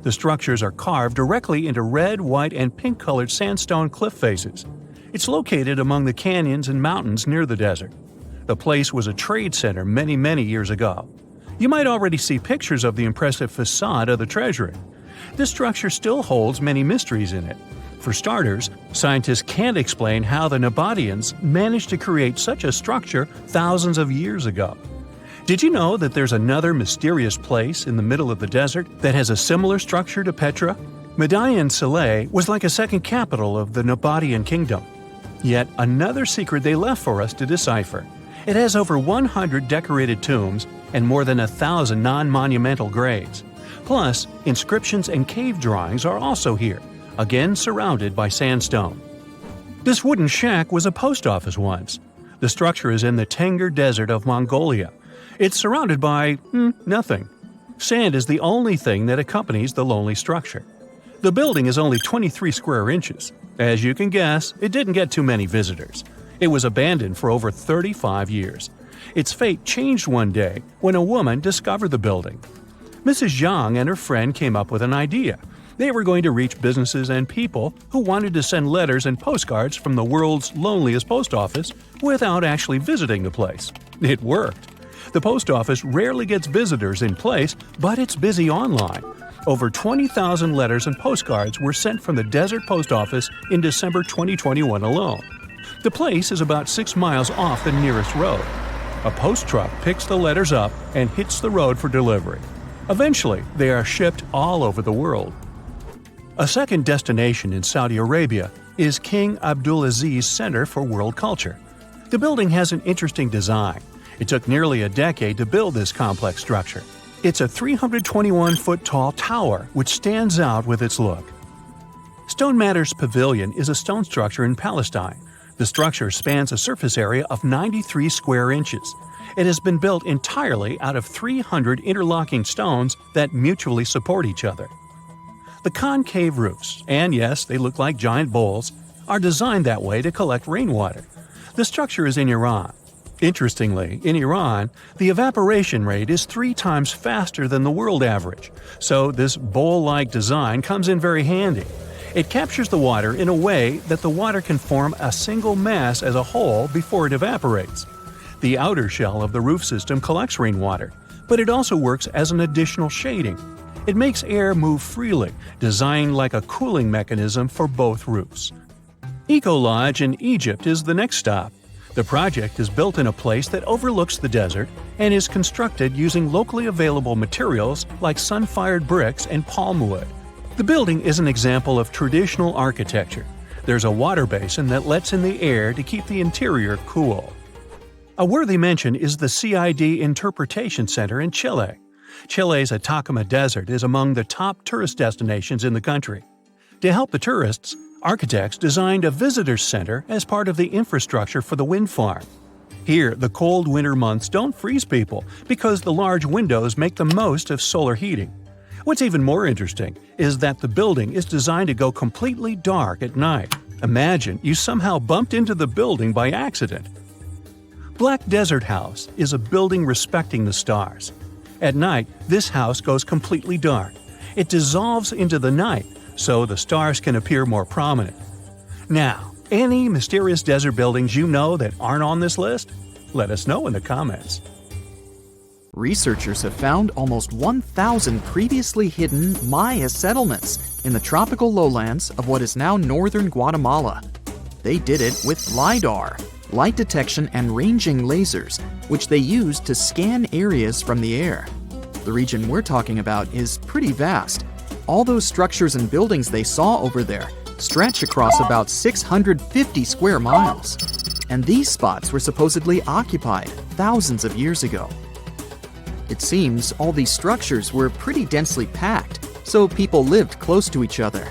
The structures are carved directly into red, white, and pink-colored sandstone cliff faces. It's located among the canyons and mountains near the desert. The place was a trade center many years ago. You might already see pictures of the impressive facade of the treasury. This structure still holds many mysteries in it. For starters, scientists can't explain how the Nabateans managed to create such a structure thousands of years ago. Did you know that there's another mysterious place in the middle of the desert that has a similar structure to Petra? Median Saleh was like a second capital of the Nabatean kingdom. Yet another secret they left for us to decipher. It has over 100 decorated tombs and more than 1,000 non-monumental graves. Plus, inscriptions and cave drawings are also here, again surrounded by sandstone. This wooden shack was a post office once. The structure is in the Tengger Desert of Mongolia. It's surrounded by nothing. Sand is the only thing that accompanies the lonely structure. The building is only 23 square inches. As you can guess, it didn't get too many visitors. It was abandoned for over 35 years. Its fate changed one day when a woman discovered the building. Mrs. Zhang and her friend came up with an idea. They were going to reach businesses and people who wanted to send letters and postcards from the world's loneliest post office without actually visiting the place. It worked. The post office rarely gets visitors in place, but it's busy online. Over 20,000 letters and postcards were sent from the Desert Post Office in December 2021 alone. The place is about 6 miles off the nearest road. A post truck picks the letters up and hits the road for delivery. Eventually, they are shipped all over the world. A second destination in Saudi Arabia is King Abdulaziz Center for World Culture. The building has an interesting design. It took nearly a decade to build this complex structure. It's a 321-foot-tall tower which stands out with its look. Stone Matters Pavilion is a stone structure in Palestine. The structure spans a surface area of 93 square inches. It has been built entirely out of 300 interlocking stones that mutually support each other. The concave roofs, and yes, they look like giant bowls, are designed that way to collect rainwater. The structure is in Iran. Interestingly, in Iran, the evaporation rate is 3 times faster than the world average, so this bowl-like design comes in very handy. It captures the water in a way that the water can form a single mass as a whole before it evaporates. The outer shell of the roof system collects rainwater, but it also works as an additional shading. It makes air move freely, designed like a cooling mechanism for both roofs. Eco Lodge in Egypt is the next stop. The project is built in a place that overlooks the desert and is constructed using locally available materials like sun-fired bricks and palm wood. The building is an example of traditional architecture. There's a water basin that lets in the air to keep the interior cool. A worthy mention is the CID Interpretation Center in Chile. Chile's Atacama Desert is among the top tourist destinations in the country. To help the tourists, architects designed a visitor center as part of the infrastructure for the wind farm. Here, the cold winter months don't freeze people because the large windows make the most of solar heating. What's even more interesting is that the building is designed to go completely dark at night. Imagine you somehow bumped into the building by accident. Black Desert House is a building respecting the stars. At night, this house goes completely dark. It dissolves into the night, so the stars can appear more prominent. Now, any mysterious desert buildings you know that aren't on this list? Let us know in the comments. Researchers have found almost 1,000 previously hidden Maya settlements in the tropical lowlands of what is now northern Guatemala. They did it with LiDAR, light detection and ranging lasers, which they used to scan areas from the air. The region we're talking about is pretty vast. All those structures and buildings they saw over there stretch across about 650 square miles. And these spots were supposedly occupied thousands of years ago. It seems all these structures were pretty densely packed, so people lived close to each other.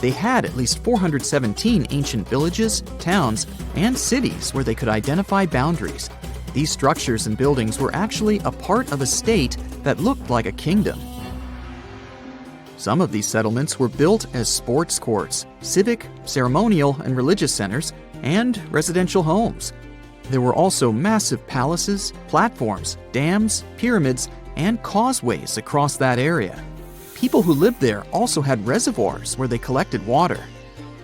They had at least 417 ancient villages, towns, and cities where they could identify boundaries. These structures and buildings were actually a part of a state that looked like a kingdom. Some of these settlements were built as sports courts, civic, ceremonial, and religious centers, and residential homes. There were also massive palaces, platforms, dams, pyramids, and causeways across that area. People who lived there also had reservoirs where they collected water.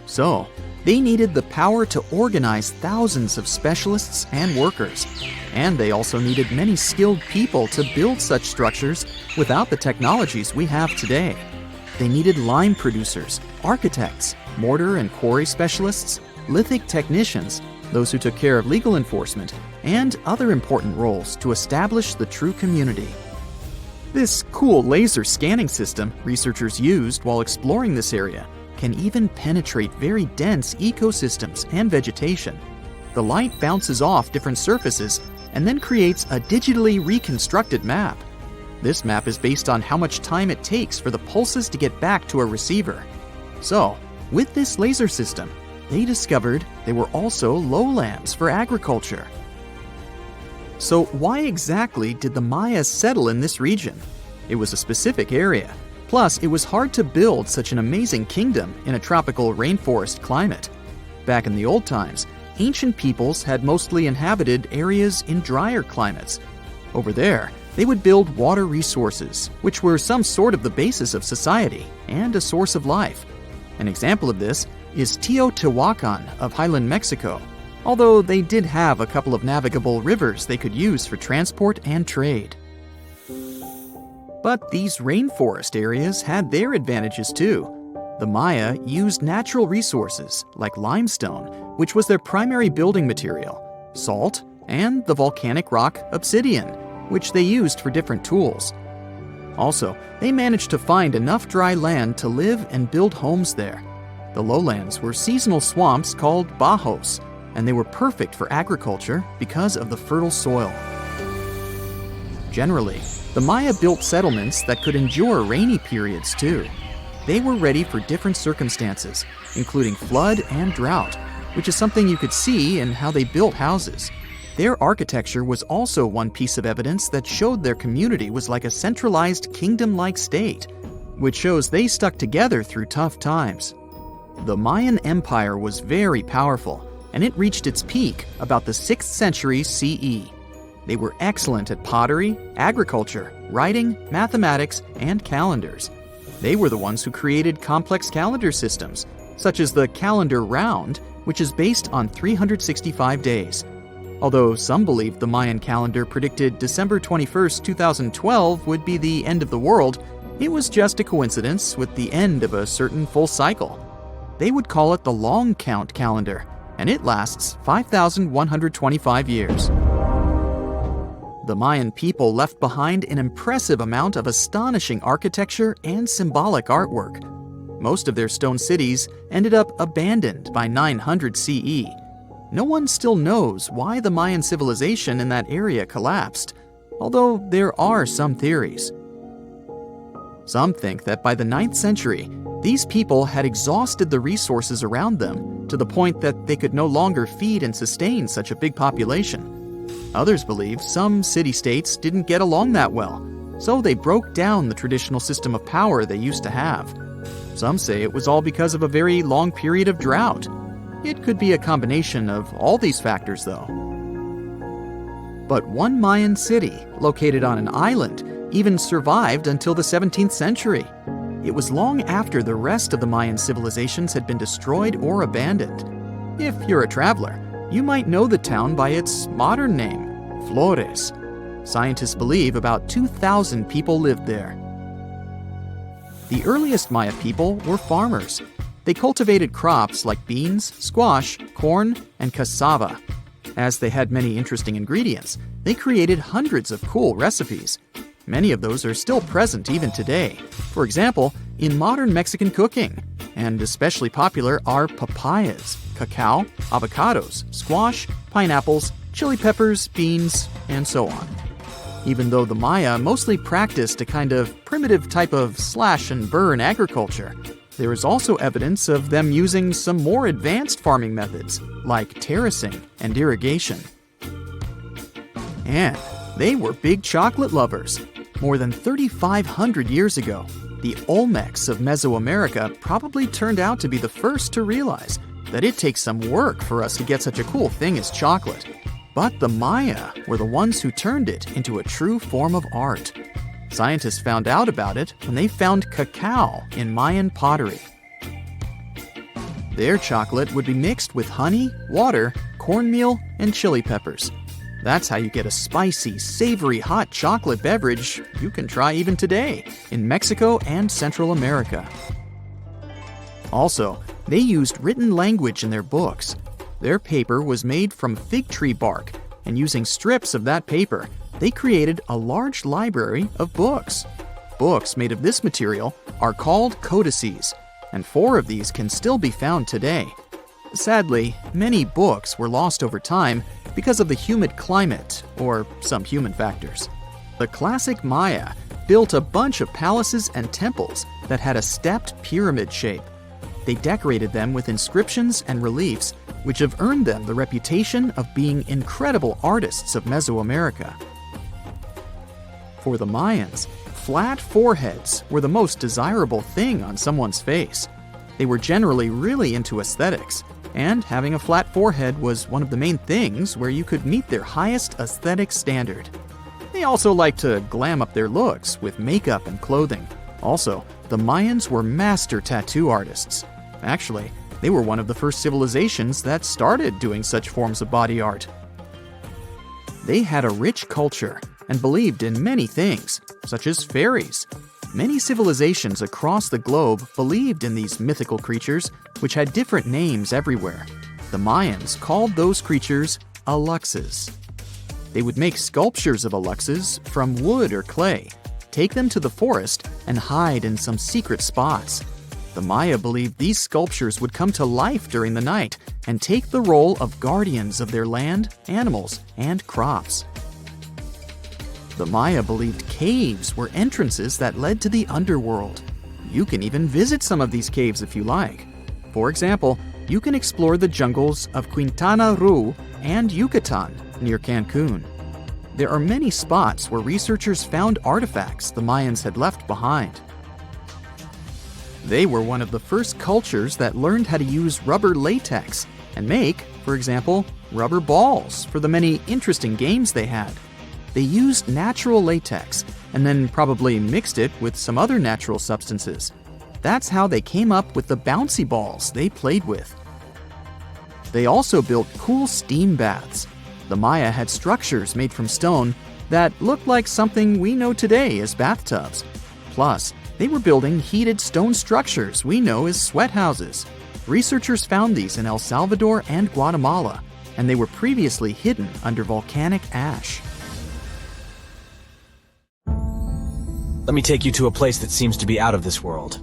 So, they needed the power to organize thousands of specialists and workers. And they also needed many skilled people to build such structures without the technologies we have today. They needed lime producers, architects, mortar and quarry specialists, lithic technicians, those who took care of legal enforcement, and other important roles to establish the true community. This cool laser scanning system researchers used while exploring this area can even penetrate very dense ecosystems and vegetation. The light bounces off different surfaces and then creates a digitally reconstructed map. This map is based on how much time it takes for the pulses to get back to a receiver. So, with this laser system, they discovered they were also lowlands for agriculture. So why exactly did the Mayas settle in this region? It was a specific area. Plus, it was hard to build such an amazing kingdom in a tropical rainforest climate. Back in the old times, ancient peoples had mostly inhabited areas in drier climates. Over there, they would build water resources, which were some sort of the basis of society and a source of life. An example of this is Teotihuacan of Highland Mexico, although they did have a couple of navigable rivers they could use for transport and trade. But these rainforest areas had their advantages too. The Maya used natural resources like limestone, which was their primary building material, salt, and the volcanic rock obsidian, which they used for different tools. Also, they managed to find enough dry land to live and build homes there. The lowlands were seasonal swamps called bajos, and they were perfect for agriculture because of the fertile soil. Generally, the Maya built settlements that could endure rainy periods too. They were ready for different circumstances, including flood and drought, which is something you could see in how they built houses. Their architecture was also one piece of evidence that showed their community was like a centralized kingdom-like state, which shows they stuck together through tough times. The Mayan Empire was very powerful, and it reached its peak about the 6th century CE. They were excellent at pottery, agriculture, writing, mathematics, and calendars. They were the ones who created complex calendar systems, such as the calendar round, which is based on 365 days. Although some believe the Mayan calendar predicted December 21st, 2012 would be the end of the world, it was just a coincidence with the end of a certain full cycle. They would call it the long count calendar, and it lasts 5,125 years. The Mayan people left behind an impressive amount of astonishing architecture and symbolic artwork. Most of their stone cities ended up abandoned by 900 CE. No one still knows why the Mayan civilization in that area collapsed, although there are some theories. Some think that by the 9th century, these people had exhausted the resources around them to the point that they could no longer feed and sustain such a big population. Others believe some city-states didn't get along that well, so they broke down the traditional system of power they used to have. Some say it was all because of a very long period of drought. It could be a combination of all these factors, though. But one Mayan city, located on an island, even survived until the 17th century. It was long after the rest of the Mayan civilizations had been destroyed or abandoned. If you're a traveler, you might know the town by its modern name, Flores. Scientists believe about 2,000 people lived there. The earliest Maya people were farmers. They cultivated crops like beans, squash, corn, and cassava. As they had many interesting ingredients, they created hundreds of cool recipes. Many of those are still present even today. For example, in modern Mexican cooking. And especially popular are papayas, cacao, avocados, squash, pineapples, chili peppers, beans, and so on. Even though the Maya mostly practiced a kind of primitive type of slash-and-burn agriculture, there is also evidence of them using some more advanced farming methods, like terracing and irrigation. And they were big chocolate lovers. More than 3,500 years ago, the Olmecs of Mesoamerica probably turned out to be the first to realize that it takes some work for us to get such a cool thing as chocolate. But the Maya were the ones who turned it into a true form of art. Scientists found out about it when they found cacao in Mayan pottery. Their chocolate would be mixed with honey, water, cornmeal, and chili peppers. That's how you get a spicy, savory hot chocolate beverage you can try even today in Mexico and Central America. Also, they used written language in their books. Their paper was made from fig tree bark, and using strips of that paper, they created a large library of books. Books made of this material are called codices, and 4 of these can still be found today. Sadly, many books were lost over time because of the humid climate or some human factors. The classic Maya built a bunch of palaces and temples that had a stepped pyramid shape. They decorated them with inscriptions and reliefs, which have earned them the reputation of being incredible artists of Mesoamerica. For the Mayans, flat foreheads were the most desirable thing on someone's face. They were generally really into aesthetics, and having a flat forehead was one of the main things where you could meet their highest aesthetic standard. They also liked to glam up their looks with makeup and clothing. Also, the Mayans were master tattoo artists. Actually, they were one of the first civilizations that started doing such forms of body art. They had a rich culture and believed in many things, such as fairies. Many civilizations across the globe believed in these mythical creatures, which had different names everywhere. The Mayans called those creatures aluxes. They would make sculptures of aluxes from wood or clay, take them to the forest, and hide in some secret spots. The Maya believed these sculptures would come to life during the night and take the role of guardians of their land, animals, and crops. The Maya believed caves were entrances that led to the underworld. You can even visit some of these caves if you like. For example, you can explore the jungles of Quintana Roo and Yucatan near Cancun. There are many spots where researchers found artifacts the Mayans had left behind. They were one of the first cultures that learned how to use rubber latex and make, for example, rubber balls for the many interesting games they had. They used natural latex, and then probably mixed it with some other natural substances. That's how they came up with the bouncy balls they played with. They also built cool steam baths. The Maya had structures made from stone that looked like something we know today as bathtubs. Plus, they were building heated stone structures we know as sweat houses. Researchers found these in El Salvador and Guatemala, and they were previously hidden under volcanic ash. Let me take you to a place that seems to be out of this world.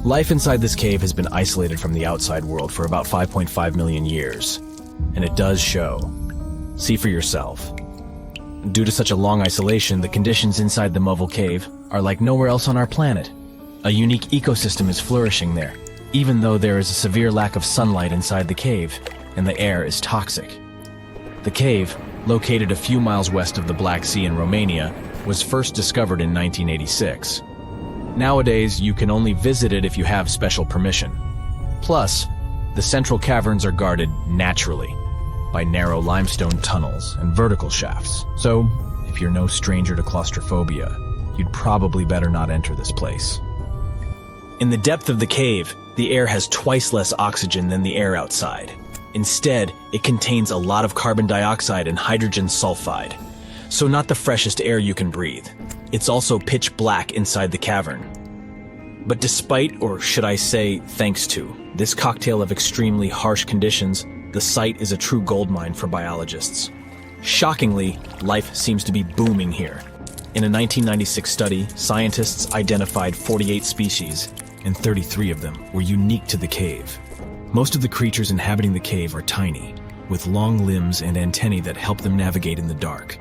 Life inside this cave has been isolated from the outside world for about 5.5 million years, and it does show. See for yourself. Due to such a long isolation, the conditions inside the Mobile Cave are like nowhere else on our planet. A unique ecosystem is flourishing there, even though there is a severe lack of sunlight inside the cave, and the air is toxic. The cave, located a few miles west of the Black Sea in Romania, was first discovered in 1986. Nowadays, you can only visit it if you have special permission. Plus, the central caverns are guarded naturally by narrow limestone tunnels and vertical shafts. So, if you're no stranger to claustrophobia, you'd probably better not enter this place. In the depth of the cave, the air has twice less oxygen than the air outside. Instead, it contains a lot of carbon dioxide and hydrogen sulfide, so not the freshest air you can breathe. It's also pitch black inside the cavern. But despite, or should I say thanks to, this cocktail of extremely harsh conditions, the site is a true goldmine for biologists. Shockingly, life seems to be booming here. In a 1996 study, scientists identified 48 species, and 33 of them were unique to the cave. Most of the creatures inhabiting the cave are tiny, with long limbs and antennae that help them navigate in the dark.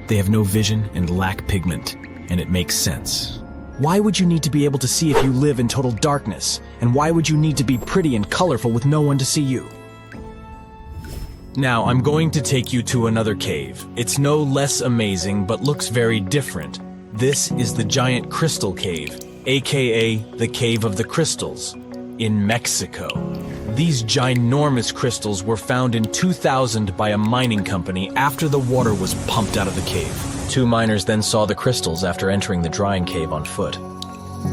They have no vision and lack pigment, and it makes sense. Why would you need to be able to see if you live in total darkness? And why would you need to be pretty and colorful with no one to see you? Now, I'm going to take you to another cave. It's no less amazing, but looks very different. This is the Giant Crystal Cave, aka the Cave of the Crystals, in Mexico. These ginormous crystals were found in 2000 by a mining company after the water was pumped out of the cave. Two miners then saw the crystals after entering the drying cave on foot.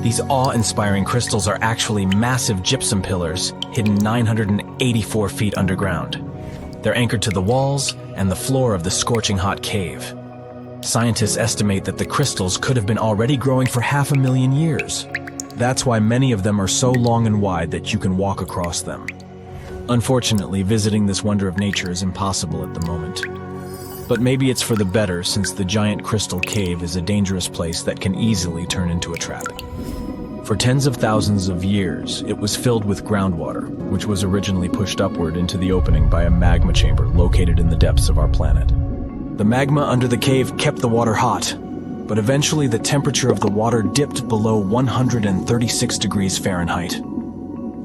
These awe-inspiring crystals are actually massive gypsum pillars hidden 984 feet underground. They're anchored to the walls and the floor of the scorching hot cave. Scientists estimate that the crystals could have been already growing for 500,000 years. That's why many of them are so long and wide that you can walk across them. Unfortunately, visiting this wonder of nature is impossible at the moment. But maybe it's for the better, since the Giant Crystal Cave is a dangerous place that can easily turn into a trap. For tens of thousands of years, it was filled with groundwater, which was originally pushed upward into the opening by a magma chamber located in the depths of our planet. The magma under the cave kept the water hot, but eventually the temperature of the water dipped below 136 degrees Fahrenheit.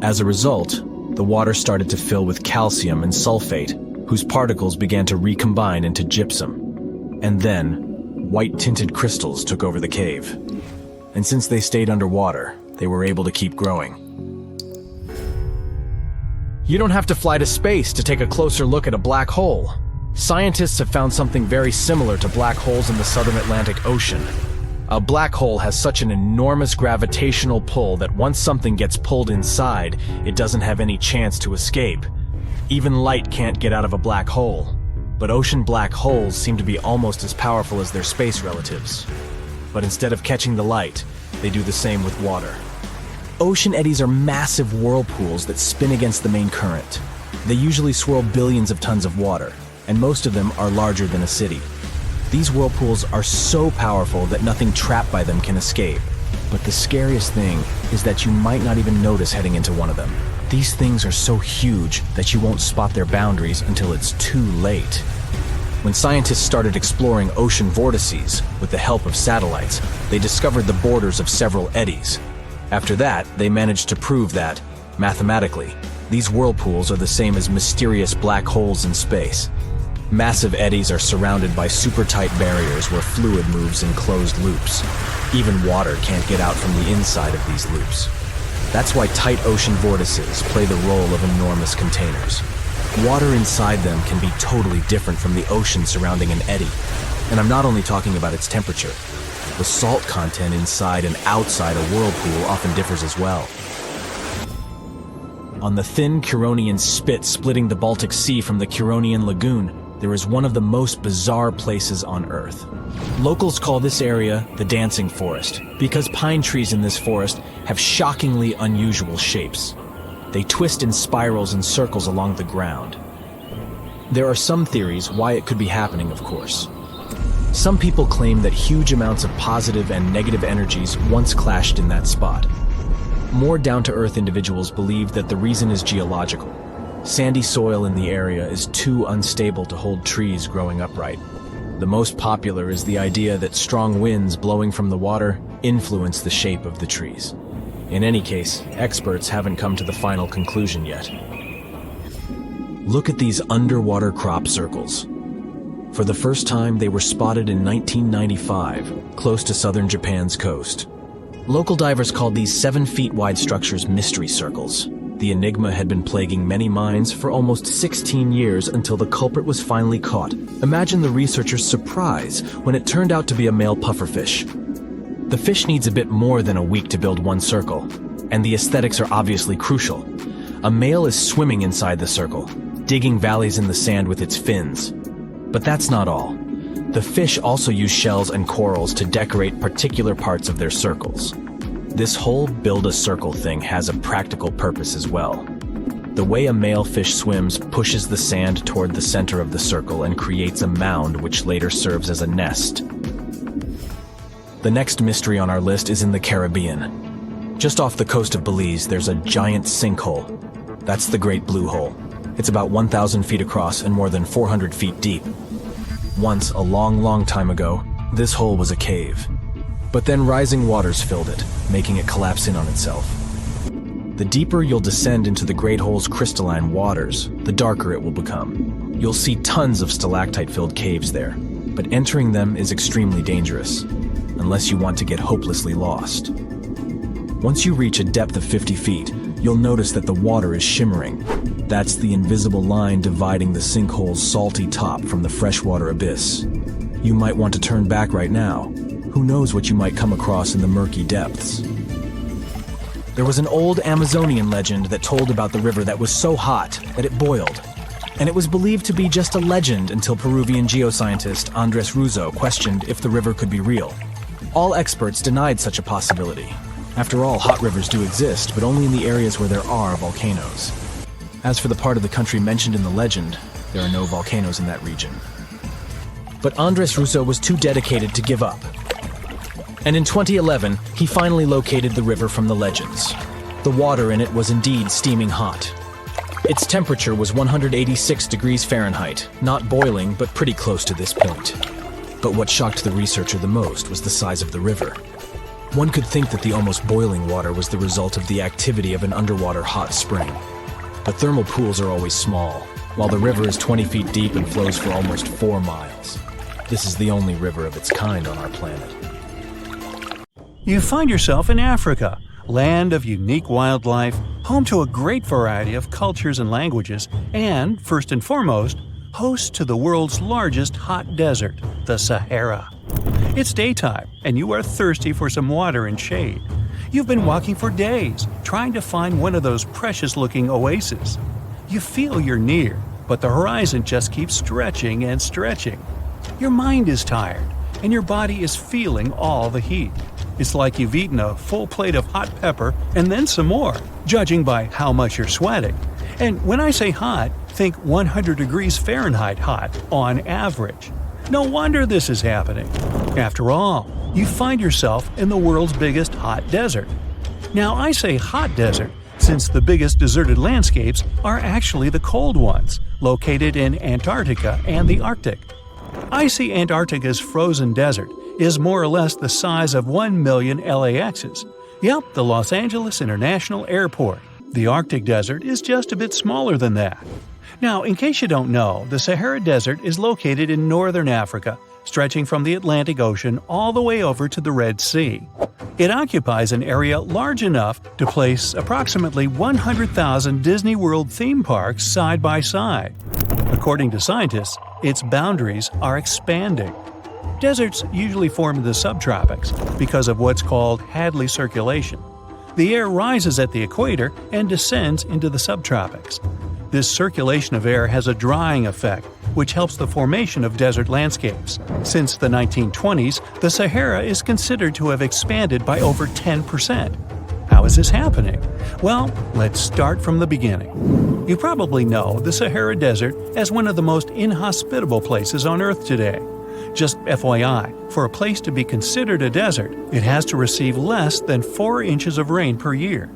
As a result, the water started to fill with calcium and sulfate, whose particles began to recombine into gypsum. And then, white-tinted crystals took over the cave. And since they stayed underwater, they were able to keep growing. You don't have to fly to space to take a closer look at a black hole. Scientists have found something very similar to black holes in the southern Atlantic Ocean. A black hole has such an enormous gravitational pull that once something gets pulled inside, it doesn't have any chance to escape. Even light can't get out of a black hole. But ocean black holes seem to be almost as powerful as their space relatives. But instead of catching the light, they do the same with water. Ocean eddies are massive whirlpools that spin against the main current. They usually swirl billions of tons of water, and most of them are larger than a city. These whirlpools are so powerful that nothing trapped by them can escape. But the scariest thing is that you might not even notice heading into one of them. These things are so huge that you won't spot their boundaries until it's too late. When scientists started exploring ocean vortices with the help of satellites, they discovered the borders of several eddies. After that, they managed to prove that, mathematically, these whirlpools are the same as mysterious black holes in space. Massive eddies are surrounded by super-tight barriers where fluid moves in closed loops. Even water can't get out from the inside of these loops. That's why tight ocean vortices play the role of enormous containers. Water inside them can be totally different from the ocean surrounding an eddy. And I'm not only talking about its temperature. The salt content inside and outside a whirlpool often differs as well. On the thin Curonian spit splitting the Baltic Sea from the Curonian Lagoon, there is one of the most bizarre places on Earth. Locals call this area the Dancing Forest because pine trees in this forest have shockingly unusual shapes. They twist in spirals and circles along the ground. There are some theories why it could be happening, of course. Some people claim that huge amounts of positive and negative energies once clashed in that spot. More down-to-earth individuals believe that the reason is geological. Sandy soil in the area is too unstable to hold trees growing upright. The most popular is the idea that strong winds blowing from the water influence the shape of the trees. In any case, experts haven't come to the final conclusion yet. Look at these underwater crop circles. For the first time, they were spotted in 1995, close to southern Japan's coast. Local divers called these 7-feet-wide structures mystery circles. The enigma had been plaguing many minds for almost 16 years until the culprit was finally caught. Imagine the researchers' surprise when it turned out to be a male pufferfish. The fish needs a bit more than a week to build one circle, and the aesthetics are obviously crucial. A male is swimming inside the circle, digging valleys in the sand with its fins. But that's not all. The fish also use shells and corals to decorate particular parts of their circles. This whole build-a-circle thing has a practical purpose as well. The way a male fish swims pushes the sand toward the center of the circle and creates a mound which later serves as a nest. The next mystery on our list is in the Caribbean. Just off the coast of Belize, there's a giant sinkhole. That's the Great Blue Hole. It's about 1,000 feet across and more than 400 feet deep. Once, a long time ago, this hole was a cave. But then rising waters filled it, making it collapse in on itself. The deeper you'll descend into the Great Hole's crystalline waters, the darker it will become. You'll see tons of stalactite-filled caves there, but entering them is extremely dangerous, unless you want to get hopelessly lost. Once you reach a depth of 50 feet, you'll notice that the water is shimmering. That's the invisible line dividing the sinkhole's salty top from the freshwater abyss. You might want to turn back right now. Who knows what you might come across in the murky depths. There was an old Amazonian legend that told about the river that was so hot that it boiled. And it was believed to be just a legend until Peruvian geoscientist Andres Russo questioned if the river could be real. All experts denied such a possibility. After all, hot rivers do exist, but only in the areas where there are volcanoes. As for the part of the country mentioned in the legend, there are no volcanoes in that region. But Andres Russo was too dedicated to give up. And in 2011, he finally located the river from the legends. The water in it was indeed steaming hot. Its temperature was 186 degrees Fahrenheit, not boiling, but pretty close to this point. But what shocked the researcher the most was the size of the river. One could think that the almost boiling water was the result of the activity of an underwater hot spring. But thermal pools are always small, while the river is 20 feet deep and flows for almost 4 miles. This is the only river of its kind on our planet. You find yourself in Africa, land of unique wildlife, home to a great variety of cultures and languages, and, first and foremost, host to the world's largest hot desert, the Sahara. It's daytime, and you are thirsty for some water and shade. You've been walking for days, trying to find one of those precious-looking oases. You feel you're near, but the horizon just keeps stretching and stretching. Your mind is tired, and your body is feeling all the heat. It's like you've eaten a full plate of hot pepper and then some more, judging by how much you're sweating. And when I say hot, think 100 degrees Fahrenheit hot, on average. No wonder this is happening. After all, you find yourself in the world's biggest hot desert. Now, I say hot desert since the biggest deserted landscapes are actually the cold ones, located in Antarctica and the Arctic. I see Antarctica's frozen desert is more or less the size of 1 million LAXs. Yep, the Los Angeles International Airport. The Arctic Desert is just a bit smaller than that. Now, in case you don't know, the Sahara Desert is located in northern Africa, stretching from the Atlantic Ocean all the way over to the Red Sea. It occupies an area large enough to place approximately 100,000 Disney World theme parks side by side. According to scientists, its boundaries are expanding. Deserts usually form in the subtropics because of what's called Hadley circulation. The air rises at the equator and descends into the subtropics. This circulation of air has a drying effect, which helps the formation of desert landscapes. Since the 1920s, the Sahara is considered to have expanded by over 10%. How is this happening? Well, let's start from the beginning. You probably know the Sahara Desert as one of the most inhospitable places on Earth today. Just FYI, for a place to be considered a desert, it has to receive less than 4 inches of rain per year.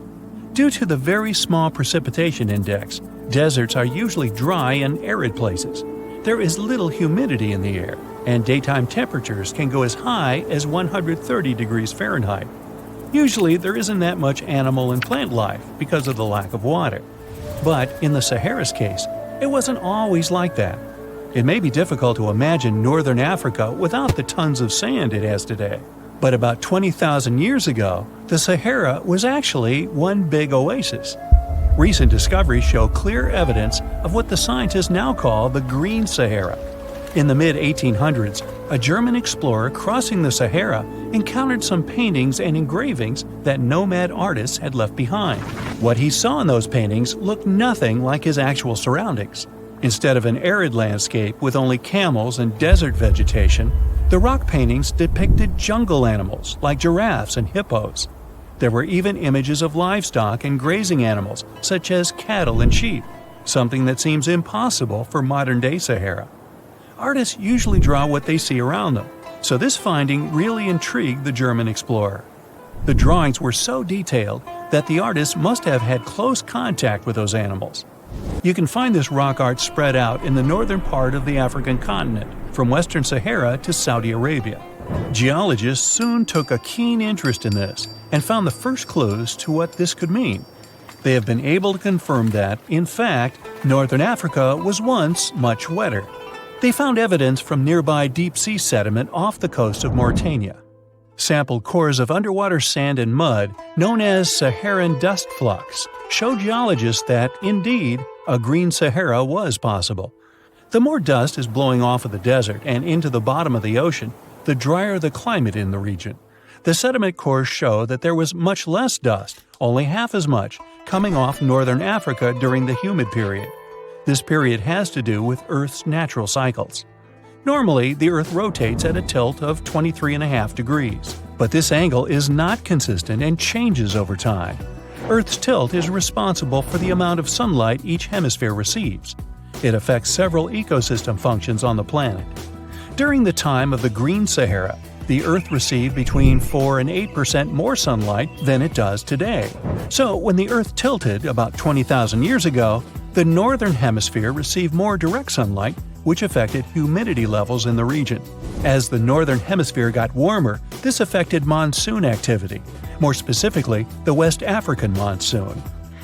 Due to the very small precipitation index, deserts are usually dry and arid places. There is little humidity in the air, and daytime temperatures can go as high as 130 degrees Fahrenheit. Usually, there isn't that much animal and plant life because of the lack of water. But in the Sahara's case, it wasn't always like that. It may be difficult to imagine northern Africa without the tons of sand it has today. But about 20,000 years ago, the Sahara was actually one big oasis. Recent discoveries show clear evidence of what the scientists now call the Green Sahara. In the mid-1800s, a German explorer crossing the Sahara encountered some paintings and engravings that nomad artists had left behind. What he saw in those paintings looked nothing like his actual surroundings. Instead of an arid landscape with only camels and desert vegetation, the rock paintings depicted jungle animals like giraffes and hippos. There were even images of livestock and grazing animals such as cattle and sheep, something that seems impossible for modern-day Sahara. Artists usually draw what they see around them, so this finding really intrigued the German explorer. The drawings were so detailed that the artists must have had close contact with those animals. You can find this rock art spread out in the northern part of the African continent, from western Sahara to Saudi Arabia. Geologists soon took a keen interest in this and found the first clues to what this could mean. They have been able to confirm that, in fact, northern Africa was once much wetter. They found evidence from nearby deep-sea sediment off the coast of Mauritania. Sampled cores of underwater sand and mud, known as Saharan dust flux, show geologists that, indeed, a green Sahara was possible. The more dust is blowing off of the desert and into the bottom of the ocean, the drier the climate in the region. The sediment cores show that there was much less dust, only half as much, coming off northern Africa during the humid period. This period has to do with Earth's natural cycles. Normally, the Earth rotates at a tilt of 23.5 degrees, but this angle is not consistent and changes over time. Earth's tilt is responsible for the amount of sunlight each hemisphere receives. It affects several ecosystem functions on the planet. During the time of the Green Sahara, the Earth received between 4 and 8% more sunlight than it does today. So when the Earth tilted about 20,000 years ago, the northern hemisphere received more direct sunlight, which affected humidity levels in the region. As the northern hemisphere got warmer, this affected monsoon activity, more specifically the West African monsoon.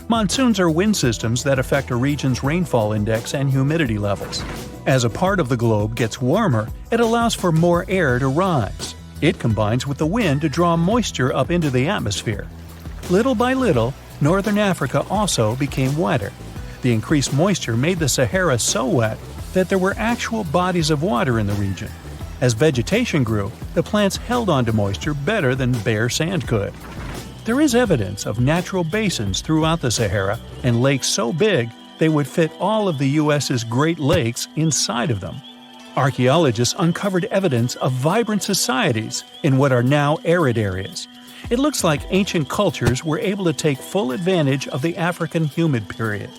Monsoons are wind systems that affect a region's rainfall index and humidity levels. As a part of the globe gets warmer, it allows for more air to rise. It combines with the wind to draw moisture up into the atmosphere. Little by little, northern Africa also became wetter. The increased moisture made the Sahara so wet that there were actual bodies of water in the region. As vegetation grew, the plants held onto moisture better than bare sand could. There is evidence of natural basins throughout the Sahara and lakes so big they would fit all of the U.S.'s Great Lakes inside of them. Archaeologists uncovered evidence of vibrant societies in what are now arid areas. It looks like ancient cultures were able to take full advantage of the African humid period.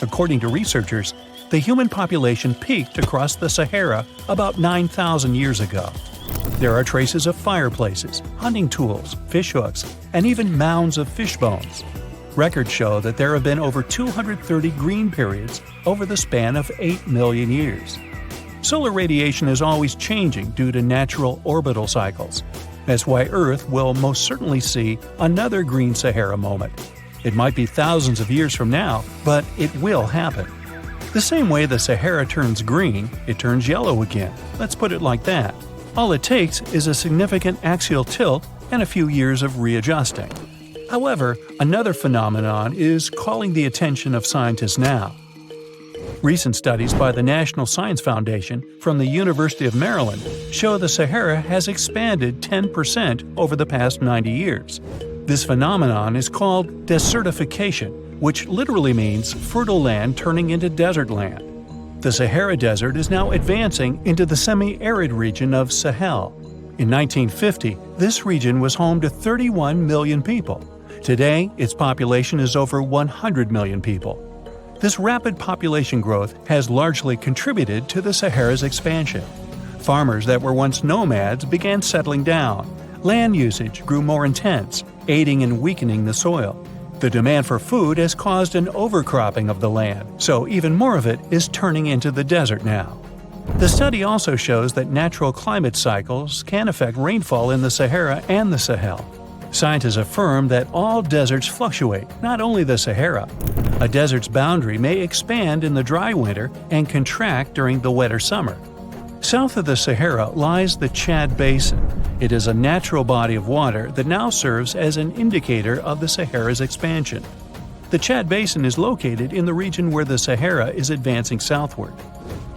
According to researchers, the human population peaked across the Sahara about 9,000 years ago. There are traces of fireplaces, hunting tools, fishhooks, and even mounds of fish bones. Records show that there have been over 230 green periods over the span of 8 million years. Solar radiation is always changing due to natural orbital cycles. That's why Earth will most certainly see another green Sahara moment. It might be thousands of years from now, but it will happen. The same way the Sahara turns green, it turns yellow again. Let's put it like that. All it takes is a significant axial tilt and a few years of readjusting. However, another phenomenon is calling the attention of scientists now. Recent studies by the National Science Foundation from the University of Maryland show the Sahara has expanded 10% over the past 90 years. This phenomenon is called desertification, which literally means fertile land turning into desert land. The Sahara Desert is now advancing into the semi-arid region of Sahel. In 1950, this region was home to 31 million people. Today, its population is over 100 million people. This rapid population growth has largely contributed to the Sahara's expansion. Farmers that were once nomads began settling down. Land usage grew more intense, aiding in weakening the soil. The demand for food has caused an overcropping of the land, so even more of it is turning into the desert now. The study also shows that natural climate cycles can affect rainfall in the Sahara and the Sahel. Scientists affirm that all deserts fluctuate, not only the Sahara. A desert's boundary may expand in the dry winter and contract during the wetter summer. South of the Sahara lies the Chad Basin. It is a natural body of water that now serves as an indicator of the Sahara's expansion. The Chad Basin is located in the region where the Sahara is advancing southward.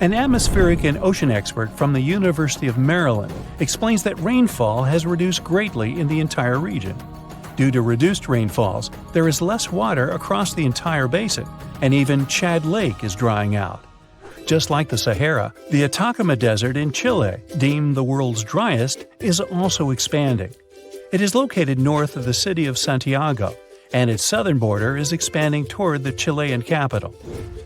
An atmospheric and ocean expert from the University of Maryland explains that rainfall has reduced greatly in the entire region. Due to reduced rainfalls, there is less water across the entire basin, and even Chad Lake is drying out. Just like the Sahara, the Atacama Desert in Chile, deemed the world's driest, is also expanding. It is located north of the city of Santiago, and its southern border is expanding toward the Chilean capital.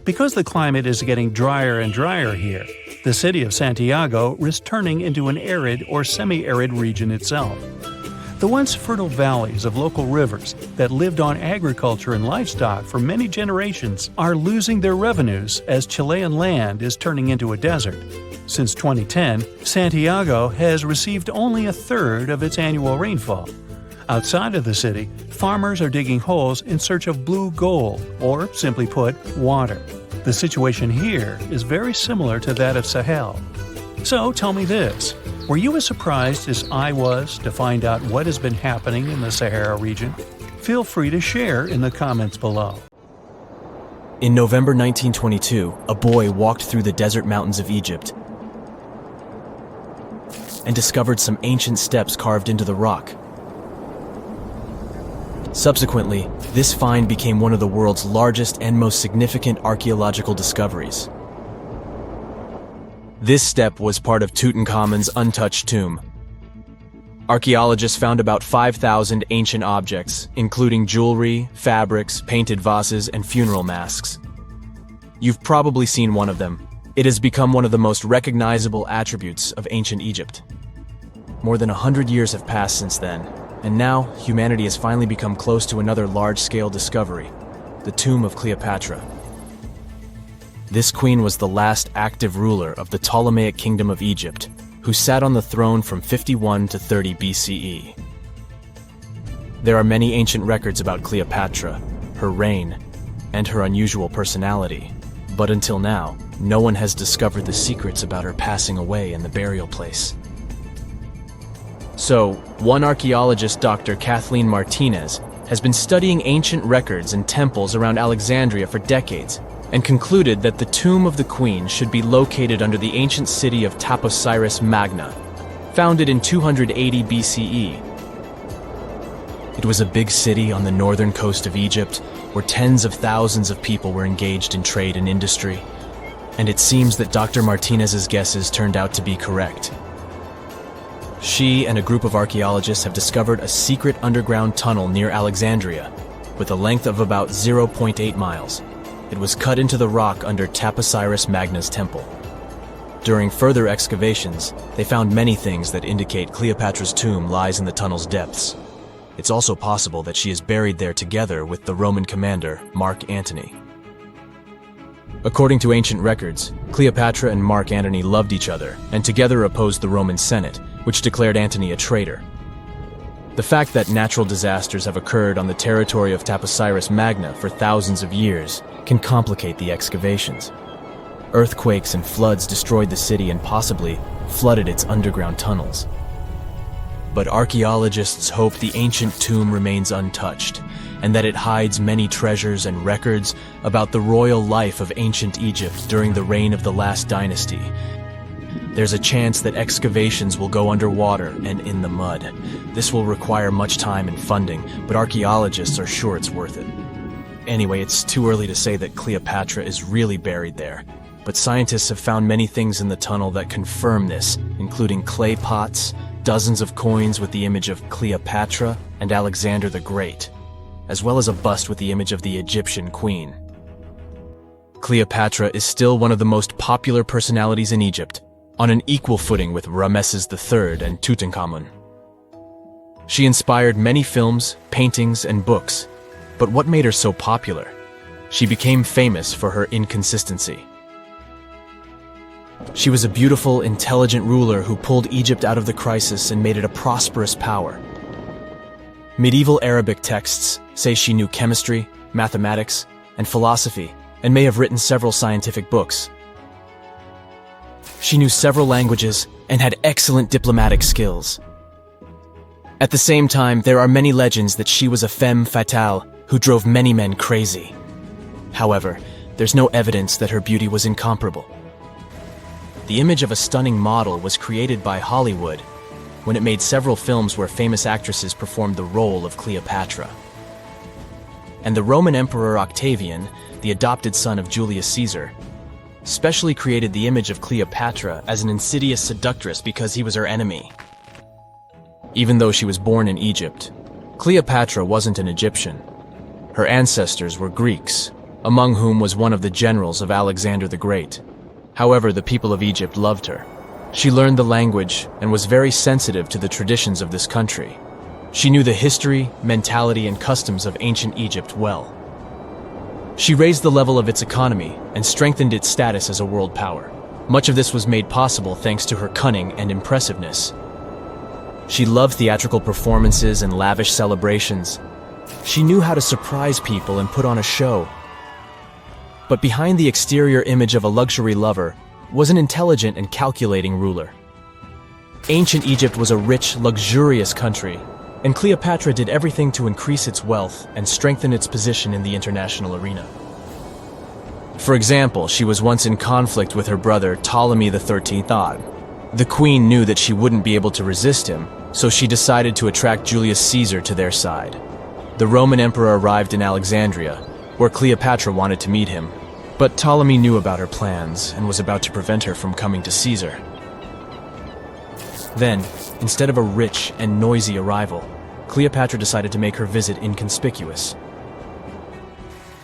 Because the climate is getting drier and drier here, the city of Santiago risks turning into an arid or semi-arid region itself. The once fertile valleys of local rivers that lived on agriculture and livestock for many generations are losing their revenues as Chilean land is turning into a desert. Since 2010, Santiago has received only a third of its annual rainfall. Outside of the city, farmers are digging holes in search of blue gold, or simply put, water. The situation here is very similar to that of Sahel. So tell me this, were you as surprised as I was to find out what has been happening in the Sahara region? Feel free to share in the comments below. In November 1922, a boy walked through the desert mountains of Egypt and discovered some ancient steps carved into the rock. Subsequently, this find became one of the world's largest and most significant archaeological discoveries. This step was part of Tutankhamun's untouched tomb. Archaeologists found about 5,000 ancient objects, including jewelry, fabrics, painted vases, and funeral masks. You've probably seen one of them. It has become one of the most recognizable attributes of ancient Egypt. More than 100 years have passed since then, and now humanity has finally become close to another large-scale discovery, the tomb of Cleopatra. This queen was the last active ruler of the Ptolemaic Kingdom of Egypt, who sat on the throne from 51 to 30 BCE. There are many ancient records about Cleopatra, her reign, and her unusual personality, but until now, no one has discovered the secrets about her passing away in the burial place. So, one archaeologist, Dr. Kathleen Martinez, has been studying ancient records and temples around Alexandria for decades and concluded that the tomb of the queen should be located under the ancient city of Taposiris Magna, founded in 280 BCE. It was a big city on the northern coast of Egypt where tens of thousands of people were engaged in trade and industry, and it seems that Dr. Martinez's guesses turned out to be correct. She and a group of archaeologists have discovered a secret underground tunnel near Alexandria, with a length of about 0.8 miles. It was cut into the rock under Taposiris Magna's temple. During further excavations, they found many things that indicate Cleopatra's tomb lies in the tunnel's depths. It's also possible that she is buried there together with the Roman commander, Mark Antony. According to ancient records, Cleopatra and Mark Antony loved each other and together opposed the Roman Senate, which declared Antony a traitor. The fact that natural disasters have occurred on the territory of Taposiris Magna for thousands of years can complicate the excavations. Earthquakes and floods destroyed the city and possibly flooded its underground tunnels. But archaeologists hope the ancient tomb remains untouched, and that it hides many treasures and records about the royal life of ancient Egypt during the reign of the last dynasty. There's a chance that excavations will go underwater and in the mud. This will require much time and funding, but archaeologists are sure it's worth it. Anyway, it's too early to say that Cleopatra is really buried there, but scientists have found many things in the tunnel that confirm this, including clay pots, dozens of coins with the image of Cleopatra and Alexander the Great, as well as a bust with the image of the Egyptian queen. Cleopatra is still one of the most popular personalities in Egypt, on an equal footing with Ramesses III and Tutankhamun. She inspired many films, paintings, and books, but what made her so popular? She became famous for her inconsistency. She was a beautiful, intelligent ruler who pulled Egypt out of the crisis and made it a prosperous power. Medieval Arabic texts say she knew chemistry, mathematics, and philosophy, and may have written several scientific books. She knew several languages and had excellent diplomatic skills. At the same time, there are many legends that she was a femme fatale who drove many men crazy. However, there's no evidence that her beauty was incomparable. The image of a stunning model was created by Hollywood when it made several films where famous actresses performed the role of Cleopatra. And the Roman Emperor Octavian, the adopted son of Julius Caesar, specially created the image of Cleopatra as an insidious seductress because he was her enemy. Even though she was born in Egypt, Cleopatra wasn't an Egyptian. Her ancestors were Greeks, among whom was one of the generals of Alexander the Great. However, the people of Egypt loved her. She learned the language and was very sensitive to the traditions of this country. She knew the history, mentality, and customs of ancient Egypt well. She raised the level of its economy and strengthened its status as a world power. Much of this was made possible thanks to her cunning and impressiveness. She loved theatrical performances and lavish celebrations. She knew how to surprise people and put on a show. But behind the exterior image of a luxury lover was an intelligent and calculating ruler. Ancient Egypt was a rich, luxurious country, and Cleopatra did everything to increase its wealth and strengthen its position in the international arena. For example, she was once in conflict with her brother Ptolemy XIII Odd. The queen knew that she wouldn't be able to resist him, so she decided to attract Julius Caesar to their side. The Roman emperor arrived in Alexandria, where Cleopatra wanted to meet him, but Ptolemy knew about her plans and was about to prevent her from coming to Caesar. Then, instead of a rich and noisy arrival, Cleopatra decided to make her visit inconspicuous.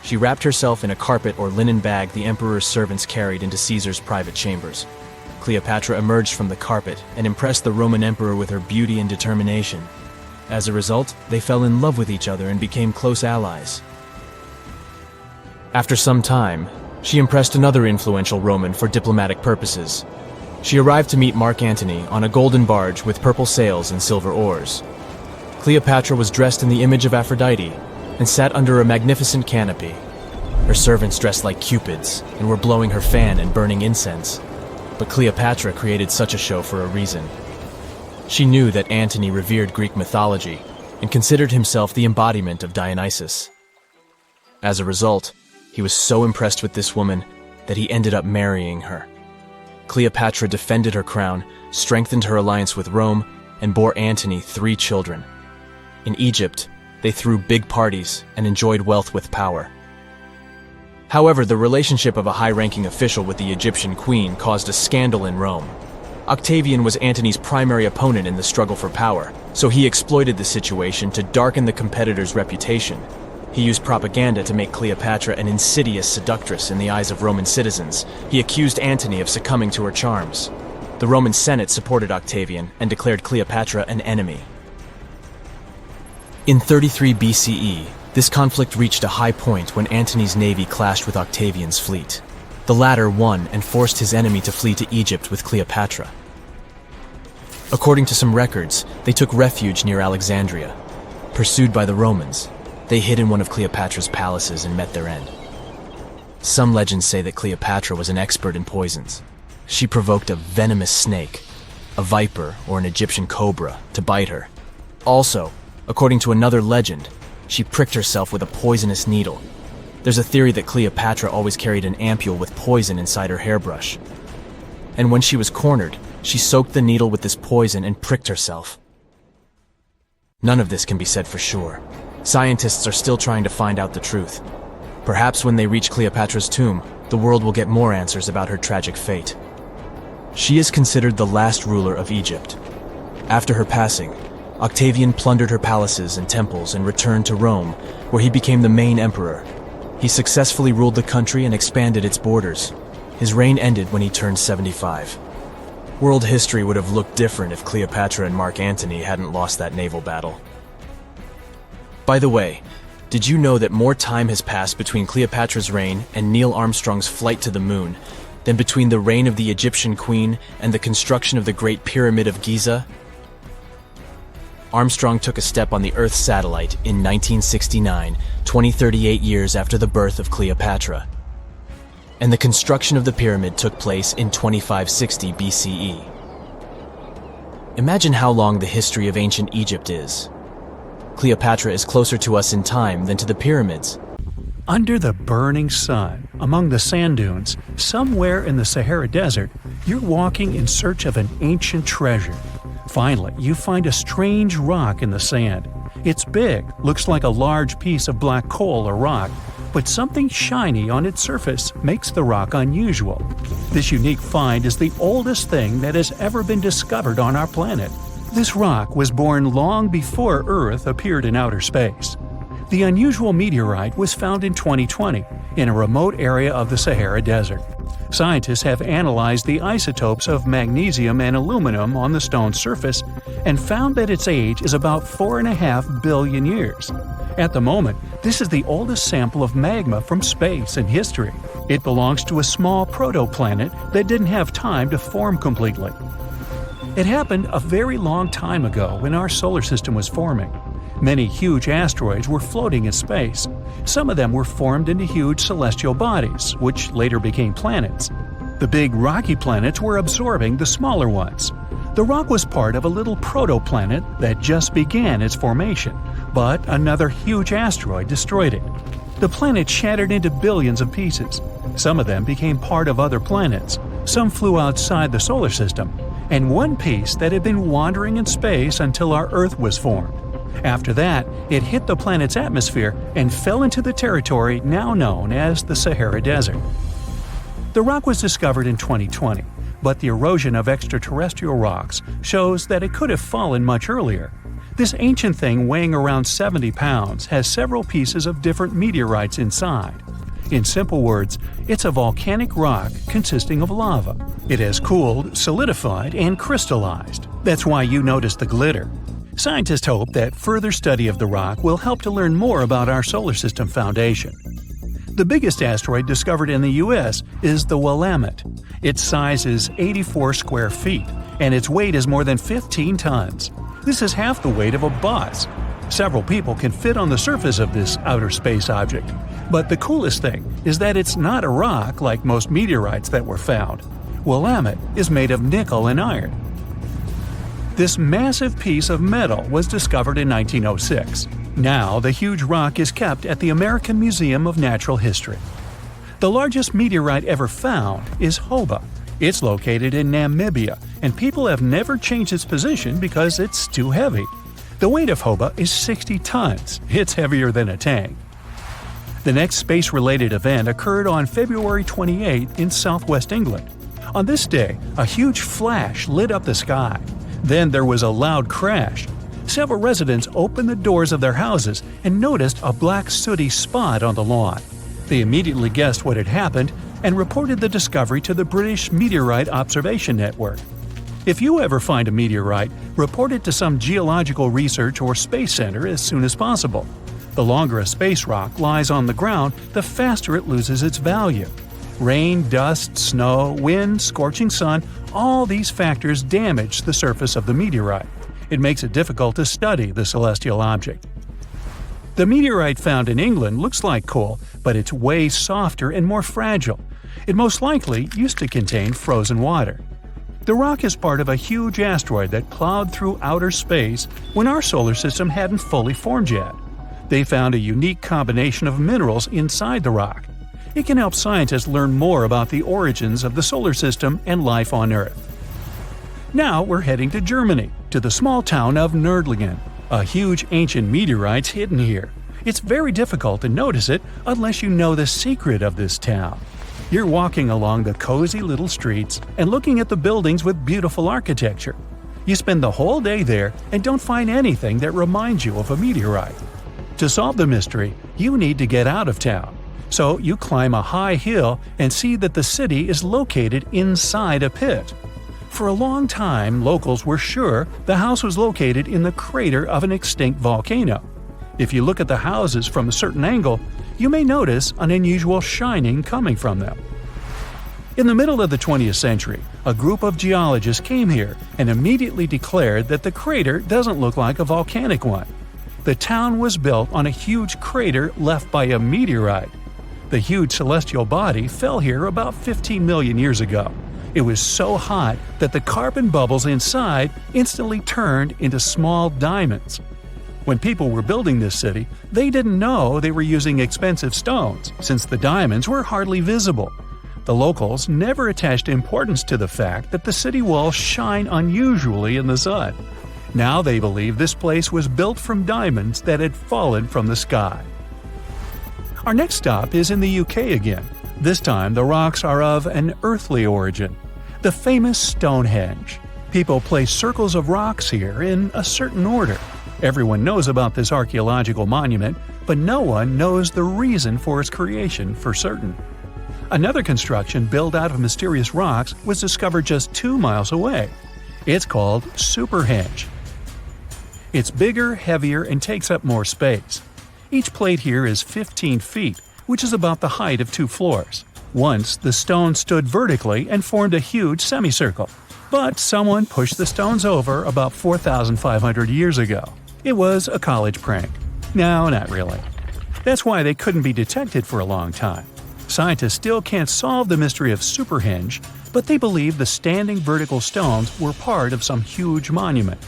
She wrapped herself in a carpet or linen bag the emperor's servants carried into Caesar's private chambers. Cleopatra emerged from the carpet and impressed the Roman emperor with her beauty and determination. As a result, they fell in love with each other and became close allies. After some time, she impressed another influential Roman for diplomatic purposes. She arrived to meet Mark Antony on a golden barge with purple sails and silver oars. Cleopatra was dressed in the image of Aphrodite and sat under a magnificent canopy. Her servants dressed like cupids and were blowing her fan and burning incense. But Cleopatra created such a show for a reason. She knew that Antony revered Greek mythology and considered himself the embodiment of Dionysus. As a result, he was so impressed with this woman that he ended up marrying her. Cleopatra defended her crown, strengthened her alliance with Rome, and bore Antony 3 children. In Egypt, they threw big parties and enjoyed wealth with power. However, the relationship of a high-ranking official with the Egyptian queen caused a scandal in Rome. Octavian was Antony's primary opponent in the struggle for power, so he exploited the situation to darken the competitor's reputation. He used propaganda to make Cleopatra an insidious seductress in the eyes of Roman citizens. He accused Antony of succumbing to her charms. The Roman Senate supported Octavian and declared Cleopatra an enemy. In 33 BCE, this conflict reached a high point when Antony's navy clashed with Octavian's fleet. The latter won and forced his enemy to flee to Egypt with Cleopatra. According to some records, they took refuge near Alexandria. Pursued by the Romans, they hid in one of Cleopatra's palaces and met their end. Some legends say that Cleopatra was an expert in poisons. She provoked a venomous snake, a viper or an Egyptian cobra, to bite her. Also, according to another legend, she pricked herself with a poisonous needle. There's a theory that Cleopatra always carried an ampule with poison inside her hairbrush. And when she was cornered, she soaked the needle with this poison and pricked herself. None of this can be said for sure. Scientists are still trying to find out the truth. Perhaps when they reach Cleopatra's tomb, the world will get more answers about her tragic fate. She is considered the last ruler of Egypt. After her passing, Octavian plundered her palaces and temples and returned to Rome, where he became the main emperor. He successfully ruled the country and expanded its borders. His reign ended when he turned 75. World history would have looked different if Cleopatra and Mark Antony hadn't lost that naval battle. By the way, did you know that more time has passed between Cleopatra's reign and Neil Armstrong's flight to the moon than between the reign of the Egyptian queen and the construction of the Great Pyramid of Giza? Armstrong took a step on the Earth satellite in 1969, 38 years after the birth of Cleopatra. And the construction of the pyramid took place in 2560 BCE. Imagine how long the history of ancient Egypt is. Cleopatra is closer to us in time than to the pyramids. Under the burning sun, among the sand dunes, somewhere in the Sahara Desert, you're walking in search of an ancient treasure. Finally, you find a strange rock in the sand. It's big, looks like a large piece of black coal or rock, but something shiny on its surface makes the rock unusual. This unique find is the oldest thing that has ever been discovered on our planet. This rock was born long before Earth appeared in outer space. The unusual meteorite was found in 2020 in a remote area of the Sahara Desert. Scientists have analyzed the isotopes of magnesium and aluminum on the stone's surface and found that its age is about 4.5 billion years. At the moment, this is the oldest sample of magma from space in history. It belongs to a small protoplanet that didn't have time to form completely. It happened a very long time ago when our solar system was forming. Many huge asteroids were floating in space. Some of them were formed into huge celestial bodies, which later became planets. The big rocky planets were absorbing the smaller ones. The rock was part of a little protoplanet that just began its formation, but another huge asteroid destroyed it. The planet shattered into billions of pieces. Some of them became part of other planets. Some flew outside the solar system, and one piece that had been wandering in space until our Earth was formed. After that, it hit the planet's atmosphere and fell into the territory now known as the Sahara Desert. The rock was discovered in 2020, but the erosion of extraterrestrial rocks shows that it could have fallen much earlier. This ancient thing weighing around 70 pounds has several pieces of different meteorites inside. In simple words, it's a volcanic rock consisting of lava. It has cooled, solidified, and crystallized. That's why you notice the glitter. Scientists hope that further study of the rock will help to learn more about our solar system foundation. The biggest asteroid discovered in the U.S. is the Willamette. Its size is 84 square feet, and its weight is more than 15 tons. This is half the weight of a bus. Several people can fit on the surface of this outer space object. But the coolest thing is that it's not a rock like most meteorites that were found. Willamette is made of nickel and iron. This massive piece of metal was discovered in 1906. Now, the huge rock is kept at the American Museum of Natural History. The largest meteorite ever found is Hoba. It's located in Namibia, and people have never changed its position because it's too heavy. The weight of Hoba is 60 tons. It's heavier than a tank. The next space-related event occurred on February 28 in southwest England. On this day, a huge flash lit up the sky. Then there was a loud crash. Several residents opened the doors of their houses and noticed a black sooty spot on the lawn. They immediately guessed what had happened and reported the discovery to the British Meteorite Observation Network. If you ever find a meteorite, report it to some geological research or space center as soon as possible. The longer a space rock lies on the ground, the faster it loses its value. Rain, dust, snow, wind, scorching sun, all these factors damage the surface of the meteorite. It makes it difficult to study the celestial object. The meteorite found in England looks like coal, but it's way softer and more fragile. It most likely used to contain frozen water. The rock is part of a huge asteroid that plowed through outer space when our solar system hadn't fully formed yet. They found a unique combination of minerals inside the rock. It can help scientists learn more about the origins of the solar system and life on Earth. Now we're heading to Germany, to the small town of Nördlingen. A huge ancient meteorite's hidden here. It's very difficult to notice it unless you know the secret of this town. You're walking along the cozy little streets and looking at the buildings with beautiful architecture. You spend the whole day there and don't find anything that reminds you of a meteorite. To solve the mystery, you need to get out of town. So you climb a high hill and see that the city is located inside a pit. For a long time, locals were sure the house was located in the crater of an extinct volcano. If you look at the houses from a certain angle, you may notice an unusual shining coming from them. In the middle of the 20th century, a group of geologists came here and immediately declared that the crater doesn't look like a volcanic one. The town was built on a huge crater left by a meteorite. The huge celestial body fell here about 15 million years ago. It was so hot that the carbon bubbles inside instantly turned into small diamonds. When people were building this city, they didn't know they were using expensive stones, since the diamonds were hardly visible. The locals never attached importance to the fact that the city walls shine unusually in the sun. Now they believe this place was built from diamonds that had fallen from the sky. Our next stop is in the UK again. This time the rocks are of an earthly origin. The famous Stonehenge. People place circles of rocks here in a certain order. Everyone knows about this archaeological monument, but no one knows the reason for its creation for certain. Another construction built out of mysterious rocks was discovered just 2 miles away. It's called Superhenge. It's bigger, heavier, and takes up more space. Each plate here is 15 feet, which is about the height of 2 floors. Once, the stone stood vertically and formed a huge semicircle. But someone pushed the stones over about 4,500 years ago. It was a college prank. No, not really. That's why they couldn't be detected for a long time. Scientists still can't solve the mystery of Superhenge, but they believe the standing vertical stones were part of some huge monument.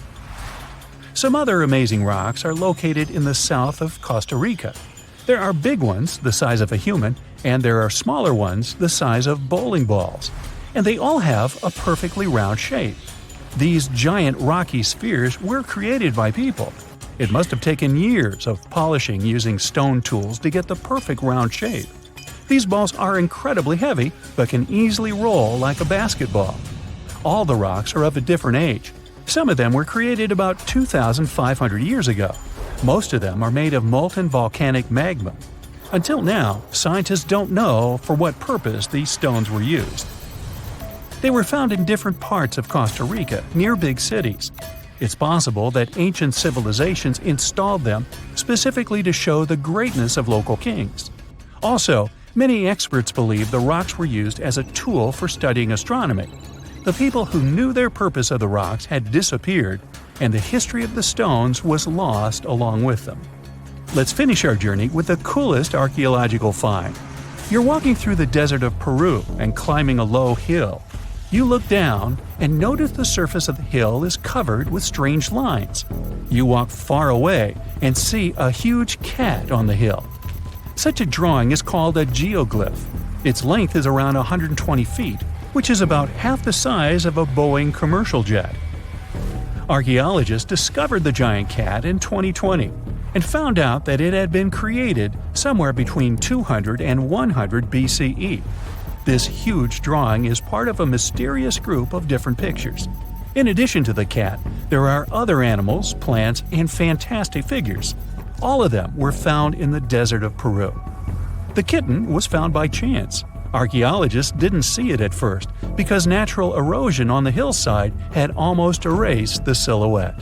Some other amazing rocks are located in the south of Costa Rica. There are big ones, the size of a human, and there are smaller ones, the size of bowling balls. And they all have a perfectly round shape. These giant rocky spheres were created by people. It must have taken years of polishing using stone tools to get the perfect round shape. These balls are incredibly heavy, but can easily roll like a basketball. All the rocks are of a different age. Some of them were created about 2,500 years ago. Most of them are made of molten volcanic magma. Until now, scientists don't know for what purpose these stones were used. They were found in different parts of Costa Rica, near big cities. It's possible that ancient civilizations installed them specifically to show the greatness of local kings. Also, many experts believe the rocks were used as a tool for studying astronomy. The people who knew their purpose of the rocks had disappeared, and the history of the stones was lost along with them. Let's finish our journey with the coolest archaeological find. You're walking through the desert of Peru and climbing a low hill. You look down and notice the surface of the hill is covered with strange lines. You walk far away and see a huge cat on the hill. Such a drawing is called a geoglyph. Its length is around 120 feet, which is about half the size of a Boeing commercial jet. Archaeologists discovered the giant cat in 2020 and found out that it had been created somewhere between 200 and 100 BCE. This huge drawing is part of a mysterious group of different pictures. In addition to the cat, there are other animals, plants, and fantastic figures. All of them were found in the desert of Peru. The kitten was found by chance. Archaeologists didn't see it at first because natural erosion on the hillside had almost erased the silhouette.